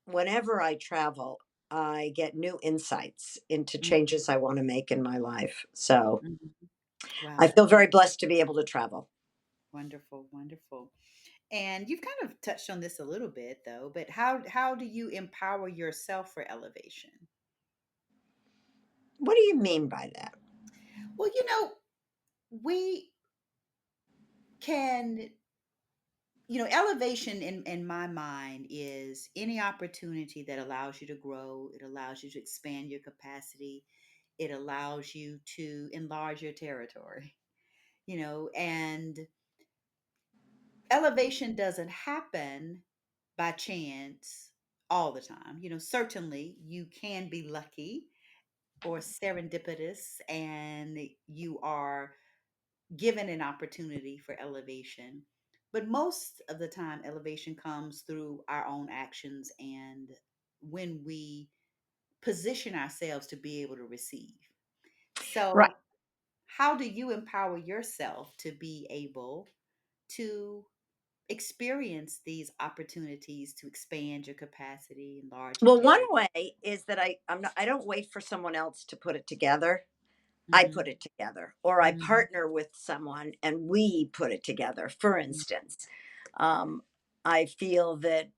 Whenever I travel, I get new insights into Mhm. changes I want to make in my life. So Mhm. I Wow. feel very blessed to be able to travel. Wonderful. Wonderful. And you've kind of touched on this a little bit though, but how do you empower yourself for elevation? What do you mean by that? Well, we can, elevation in my mind is any opportunity that allows you to grow, it allows you to expand your capacity, it allows you to enlarge your territory, and elevation doesn't happen by chance all the time. Certainly you can be lucky or serendipitous and you are given an opportunity for elevation. But most of the time, elevation comes through our own actions and when we position ourselves to be able to receive. Right. So, how do you empower yourself to be able to experience these opportunities to expand your capacity, enlarge your Well, one territory? way is that I don't wait for someone else to put it together. I Hmm. put it together, or I Hmm. partner with someone and we put it together. For instance, um, I feel that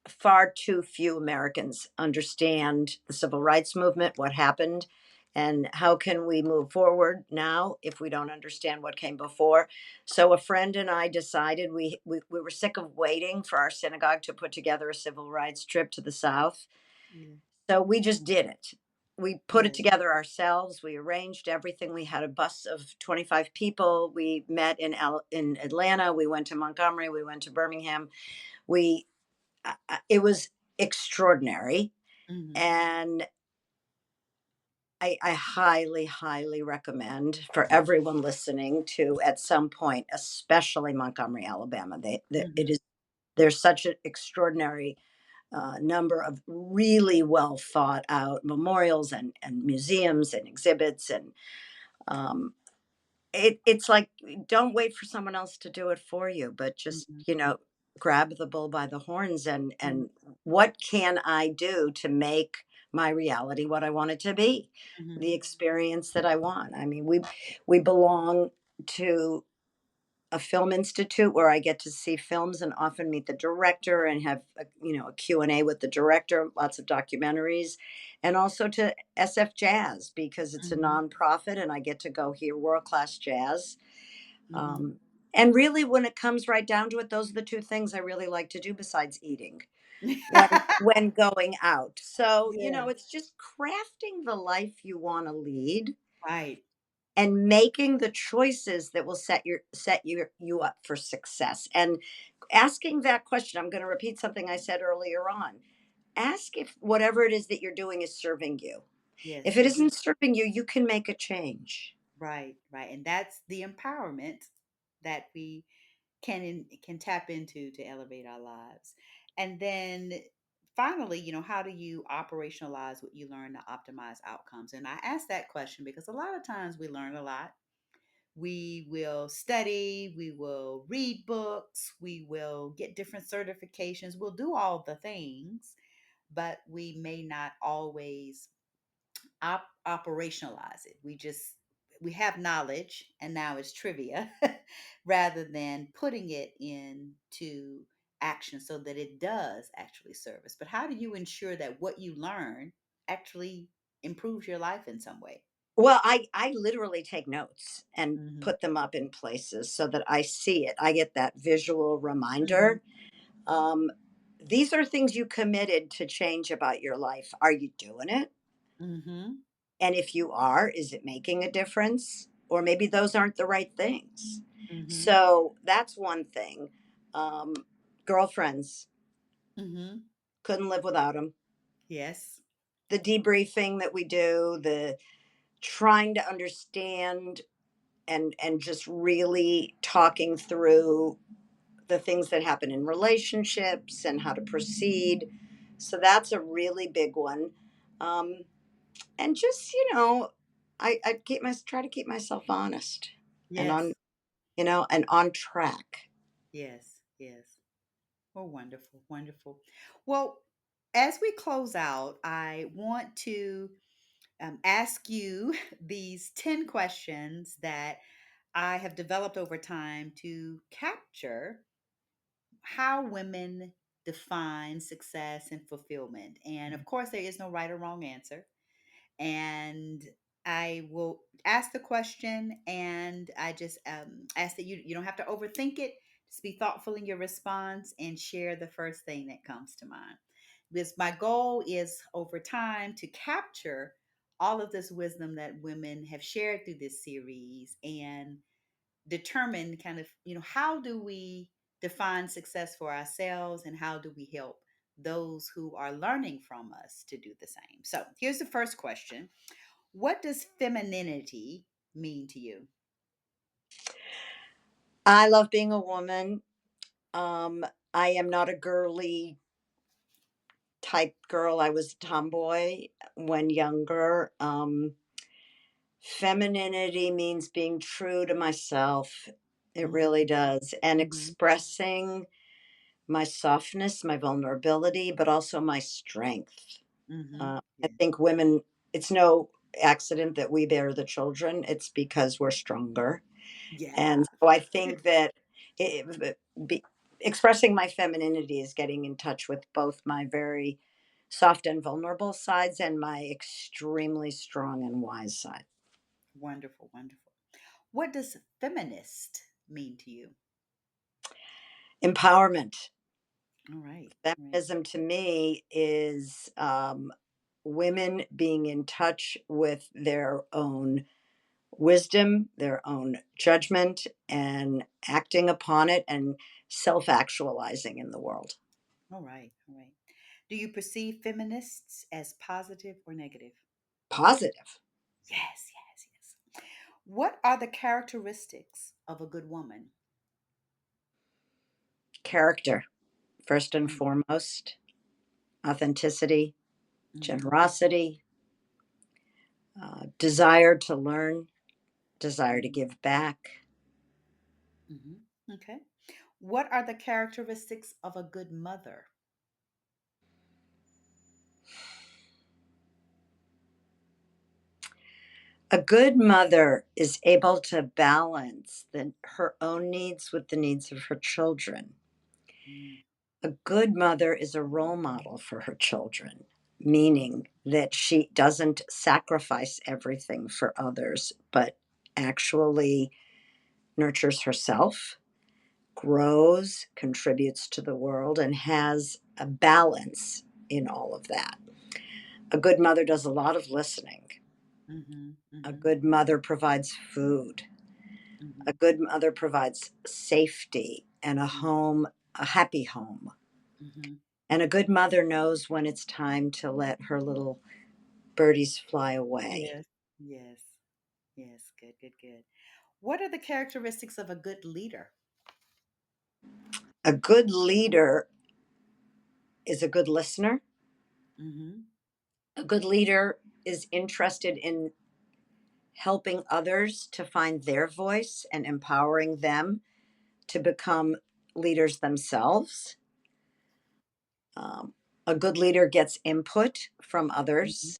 far too few Americans understand the civil rights movement, what happened, and how can we move forward now if we don't understand what came before. So a friend and I decided we were sick of waiting for our synagogue to put together a civil rights trip to the South. Yeah. So we just did it. We put it Yeah. together ourselves. We arranged everything. We had a bus of 25 people. We met in Atlanta. We went to Montgomery. We went to Birmingham. We It was extraordinary, Hmm. and I highly, highly recommend for everyone listening to, at some point, especially Montgomery, Alabama. It Hmm. is There's such an extraordinary number of really well thought out memorials and museums and exhibits, and um, it's like, don't wait for someone else to do it for you, but just, Hmm. grab the bull by the horns Hmm. and what can I do to make my reality what I want it to be, the Hmm. experience that I want. I mean, we belong to a film institute where I get to see films and often meet the director and have a Q&A with the director, lots of documentaries, and also to SF Jazz because it's a Mhm. nonprofit and I get to go hear world-class jazz. Mhm. Um, and really, when it comes right down to it, those are the two things I really like to do besides eating when going out. So, Yeah. it's just crafting the life you want to lead Right. and making the choices that will set you up for success. And asking that question, I'm going to repeat something I said earlier on. Ask if whatever it is that you're doing is serving you. If Yes. it isn't serving you, you can make a change. Right. Right. And that's the empowerment that we can tap into to elevate our lives. And then finally, how do you operationalize what you learn to optimize outcomes? And I ask that question because a lot of times we learn a lot. We will study, we will read books, we will get different certifications, we'll do all the things, but we may not always operationalize it. We have knowledge and now it's trivia rather than putting it into action so that it does actually serve us. But how do you ensure that what you learn actually improves your life in some way? Well, I literally take notes and Mm-hmm. put them up in places so that I see it. I get that visual Mm-hmm. reminder. Um, these are things you committed to change about your life. Are you doing it? Mm-hmm. And if you are, is it making a difference? Or maybe those aren't the right things. Mm-hmm. So that's one thing. Um, Girlfriends, Mm-hmm. couldn't live without them. Yes. The debriefing that we do, the trying to understand and just really talking through the things that happen in relationships and how to proceed. So that's a really big one. Um, and just I try to keep myself honest and on Yes. and on track. Yes. Yes. Oh, wonderful. Wonderful. Well, as we close out, I want to ask you these 10 questions that I have developed over time to capture how women define success and fulfillment. And of course, there is no right or wrong answer. And I will ask the question, and I just ask that you don't have to overthink it. Just be thoughtful in your response and share the first thing that comes to mind. Because my goal is over time to capture all of this wisdom that women have shared through this series and determine kind of, how do we define success for ourselves and how do we help those who are learning from us to do the same. So here's the first question. What does femininity mean to you? I love being a woman. Um, I am not a girly type girl. I was a tomboy when younger. Femininity means being true to myself. It Mm-hmm. really does. And Mm-hmm. expressing my softness, my vulnerability, but also my strength. Mm-hmm. I Yes. think women, it's no accident that we bear the children, it's because we're stronger. Yeah. And so I think that expressing my femininity is getting in touch with both my very soft and vulnerable sides and my extremely strong and wise side. Wonderful. Wonderful. What does feminist mean to you? Empowerment. All right. All right. Feminism to me is women being in touch with their own wisdom, their own judgment, and acting upon it and self actualizing in the world. All right. All right. Do you perceive feminists as positive or negative? Positive Yes, yes, yes. What are the characteristics of a good woman? character, first and Mm, foremost, authenticity, mhm, generosity, desire to learn, desire to mhm, give back, mhm. Okay. What are the characteristics of a good mother? A good mother is able to balance her own needs with the needs of her children. Mm, A good mother is a role model for her children, meaning that she doesn't sacrifice everything for others, but actually nurtures herself, grows, contributes to the world, and has a balance in all of that. A good mother does a lot of listening. mhm, A mhm, good mother provides food. A mhm, good mother provides safety and a mm, home, a happy home. mhm. And a good mother knows when it's time to let her little birdies fly away. Yes, yes, yes. Good, good, good. What are the characteristics of a good leader? A good leader is a good listener. Mhm, A good leader is interested in helping others to find their voice and empowering them to become leaders themselves. Um, a good leader gets input from mhm. others.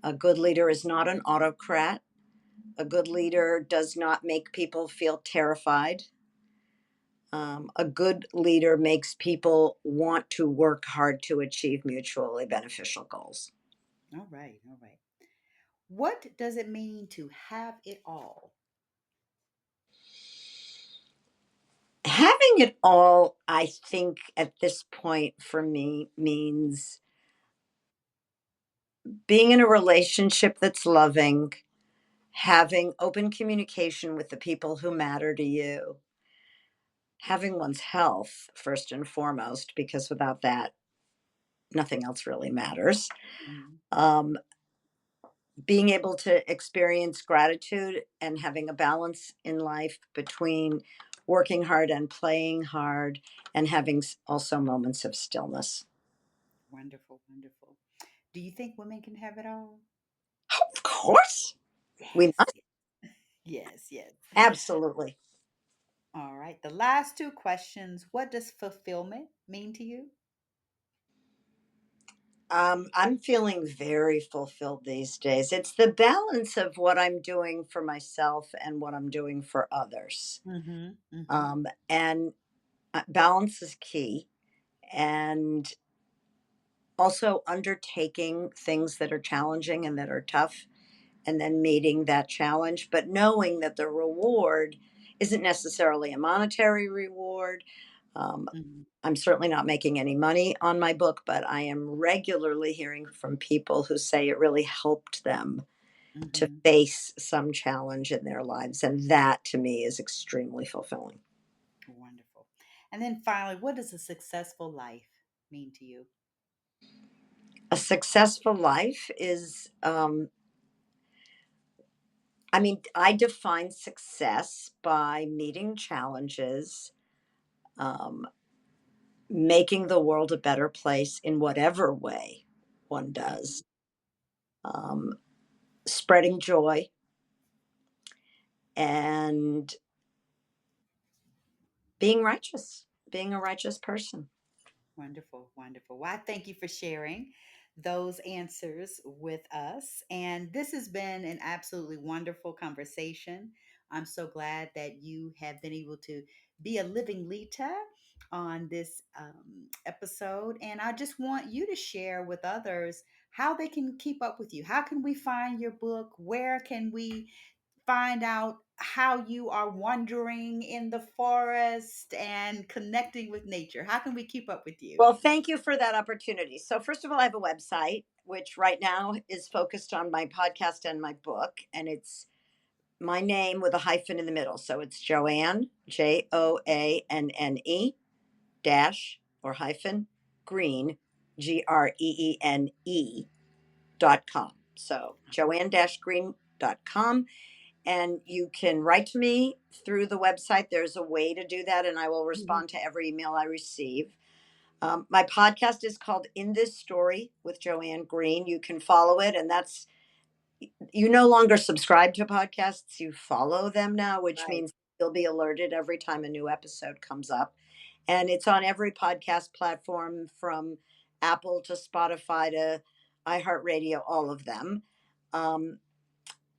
A good leader is not an autocrat. A good leader does not make people feel terrified. A good leader makes people want to work hard to achieve mutually beneficial goals. All right, all right. What does it mean to have it all? Having it all, I think, at this point for me means being in a relationship that's loving, having open communication with the people who matter to you, having one's health first and foremost, because without that, nothing else really matters. Mhm, Um, Being able to experience gratitude and having a balance in life between working hard and playing hard and having also moments of stillness. wonderful, wonderful. Do you think women can have it all? Of course, we Yes, must. yes, yes, yes. Absolutely. All right. The last two questions. What does fulfillment mean to you? I'm feeling very fulfilled these days. It's the balance of what I'm doing for myself and what I'm doing for others. Mm-hmm. Mm-hmm. And balance is key. And also undertaking things that are challenging and that are tough, and then meeting that challenge, but knowing that the reward isn't necessarily a monetary reward. Um, Mm-hmm. I'm certainly not making any money on my book, but I am regularly hearing from people who say it really helped them to Mm-hmm. face some challenge in their lives. And that to me is extremely fulfilling. Wonderful. And then finally, what does a successful life mean to you? A successful life is, I mean, I define success by meeting challenges, um, making the world a better place in whatever way one Mhm. does, um, spreading joy, and being a righteous person. Wonderful, wonderful. Well, I thank you for sharing those answers with us. And this has been an absolutely wonderful conversation. I'm so glad that you have been able to be a living Lita on this episode. And I just want you to share with others how they can keep up with you. How can we find your book? Where can we find out how you are wandering in the forest and connecting with nature? How can we keep up with you? Well, thank you for that opportunity. So, first of all, I have a website, which right now is focused on my podcast and my book, and it's my name with a hyphen in the middle. So it's Joanne, Joanne dash or hyphen Greene, Greene.com. So Joanne Greene.com. And you can write to me through the website. There's a way to do that, and I will Mhm. respond to every email I receive. My podcast is called In This Story with Joanne Greene. You can follow it, and that's, you no longer subscribe to podcasts, you follow them now, which Right. means you'll be alerted every time a new episode comes up. And it's on every podcast platform from Apple to Spotify to iHeartRadio, all of them. Um,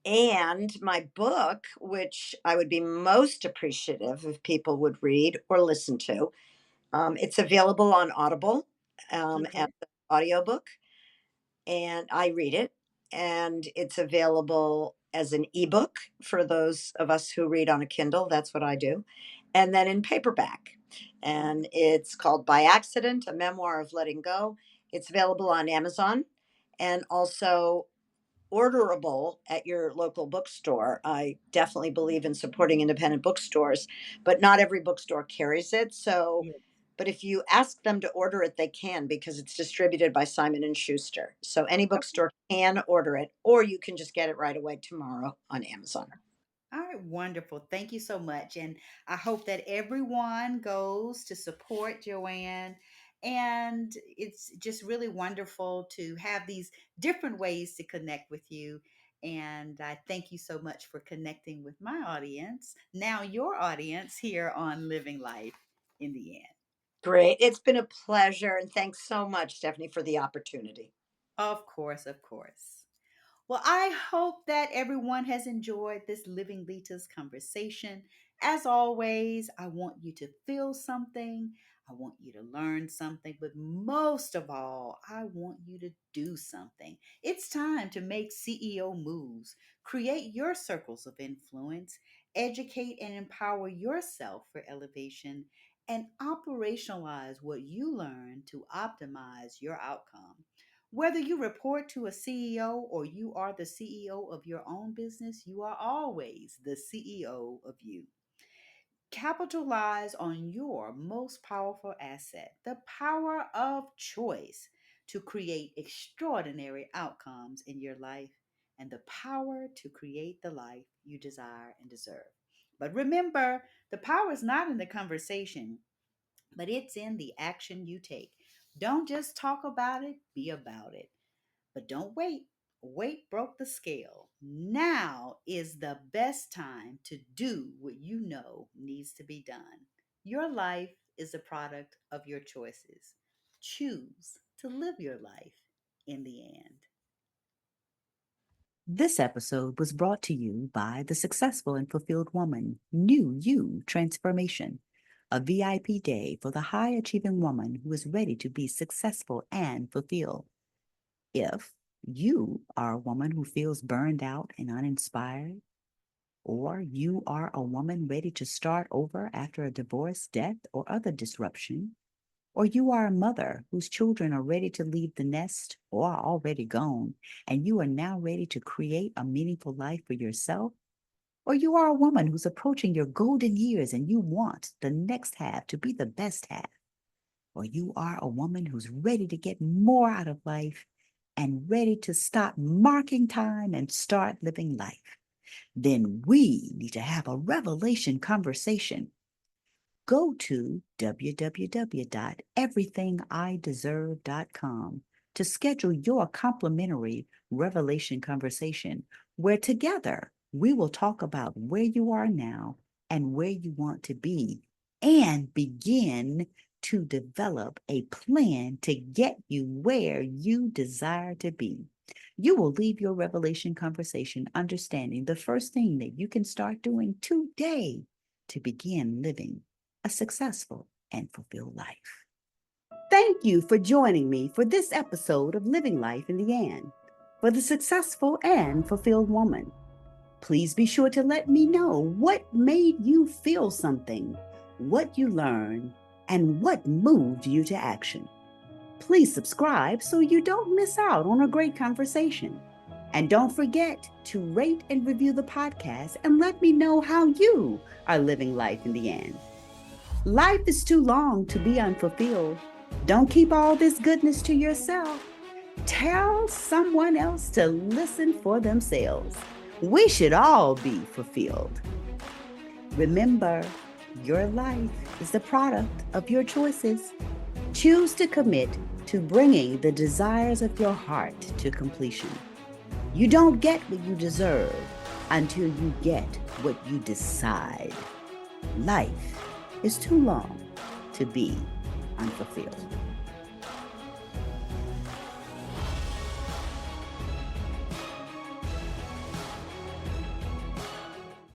and my book, which I would be most appreciative if people would read or listen to. It's available on Audible as Okay. an audiobook, and I read it. And it's available as an ebook for those of us who read on a Kindle. That's what I do. And then in paperback. And it's called By Accident, a memoir of letting go. It's available on Amazon and also orderable at your local bookstore. I definitely believe in supporting independent bookstores, but not every bookstore carries it. So, Yes. but if you ask them to order it, they can because it's distributed by Simon and Schuster. So any bookstore can order it, or you can just get it right away tomorrow on Amazon. All right, wonderful. Thank you so much. And I hope that everyone goes to support Joanne. And it's just really wonderful to have these different ways to connect with you. And I thank you so much for connecting with my audience, now your audience here on Living Life in the End. Great. It's been a pleasure. And thanks so much, Stephanie, for the opportunity. Of course, of course. Well, I hope that everyone has enjoyed this Living Lita's conversation. As always, I want you to feel something. I want you to learn something, but most of all, I want you to do something. It's time to make CEO moves, create your circles of influence, educate and empower yourself for elevation, and operationalize what you learn to optimize your outcome. Whether you report to a CEO or you are the CEO of your own business, you are always the CEO of you. Capitalize on your most powerful asset, the power of choice, to create extraordinary outcomes in your life and the power to create the life you desire and deserve. But remember, the power is not in the conversation, but it's in the action you take. Don't just talk about it, be about it. But don't wait. Wait broke the scale. Now is the best time to do what you know needs to be done. Your life is a product of your choices. Choose to live your life in the end. This episode was brought to you by the Successful and Fulfilled Woman New You Transformation, a VIP day for the high achieving woman who is ready to be successful and fulfilled. If you are a woman who feels burned out and uninspired, or you are a woman ready to start over after a divorce, death, or other disruption, or you are a mother whose children are ready to leave the nest or are already gone, and you are now ready to create a meaningful life for yourself, or you are a woman who's approaching your golden years and you want the next half to be the best half, or you are a woman who's ready to get more out of life and ready to stop marking time and start living life, then we need to have a revelation conversation. Go to www.everythingideserve.com to schedule your complimentary revelation conversation, where together we will talk about where you are now and where you want to be, and begin to develop a plan to get you where you desire to be. You will leave your revelation conversation understanding the first thing that you can start doing today to begin living a successful and fulfilled life. Thank you for joining me for this episode of Living Life in the End for the Successful and Fulfilled Woman. Please be sure to let me know what made you feel something, what you learned, and what moved you to action. Please subscribe so you don't miss out on a great conversation. And don't forget to rate and review the podcast and let me know how you are living life in the end. Life is too long to be unfulfilled. Don't keep all this goodness to yourself. Tell someone else to listen for themselves. We should all be fulfilled. Remember, your life is the product of your choices. Choose to commit to bringing the desires of your heart to completion. You don't get what you deserve until you get what you decide. Life is too long to be unfulfilled.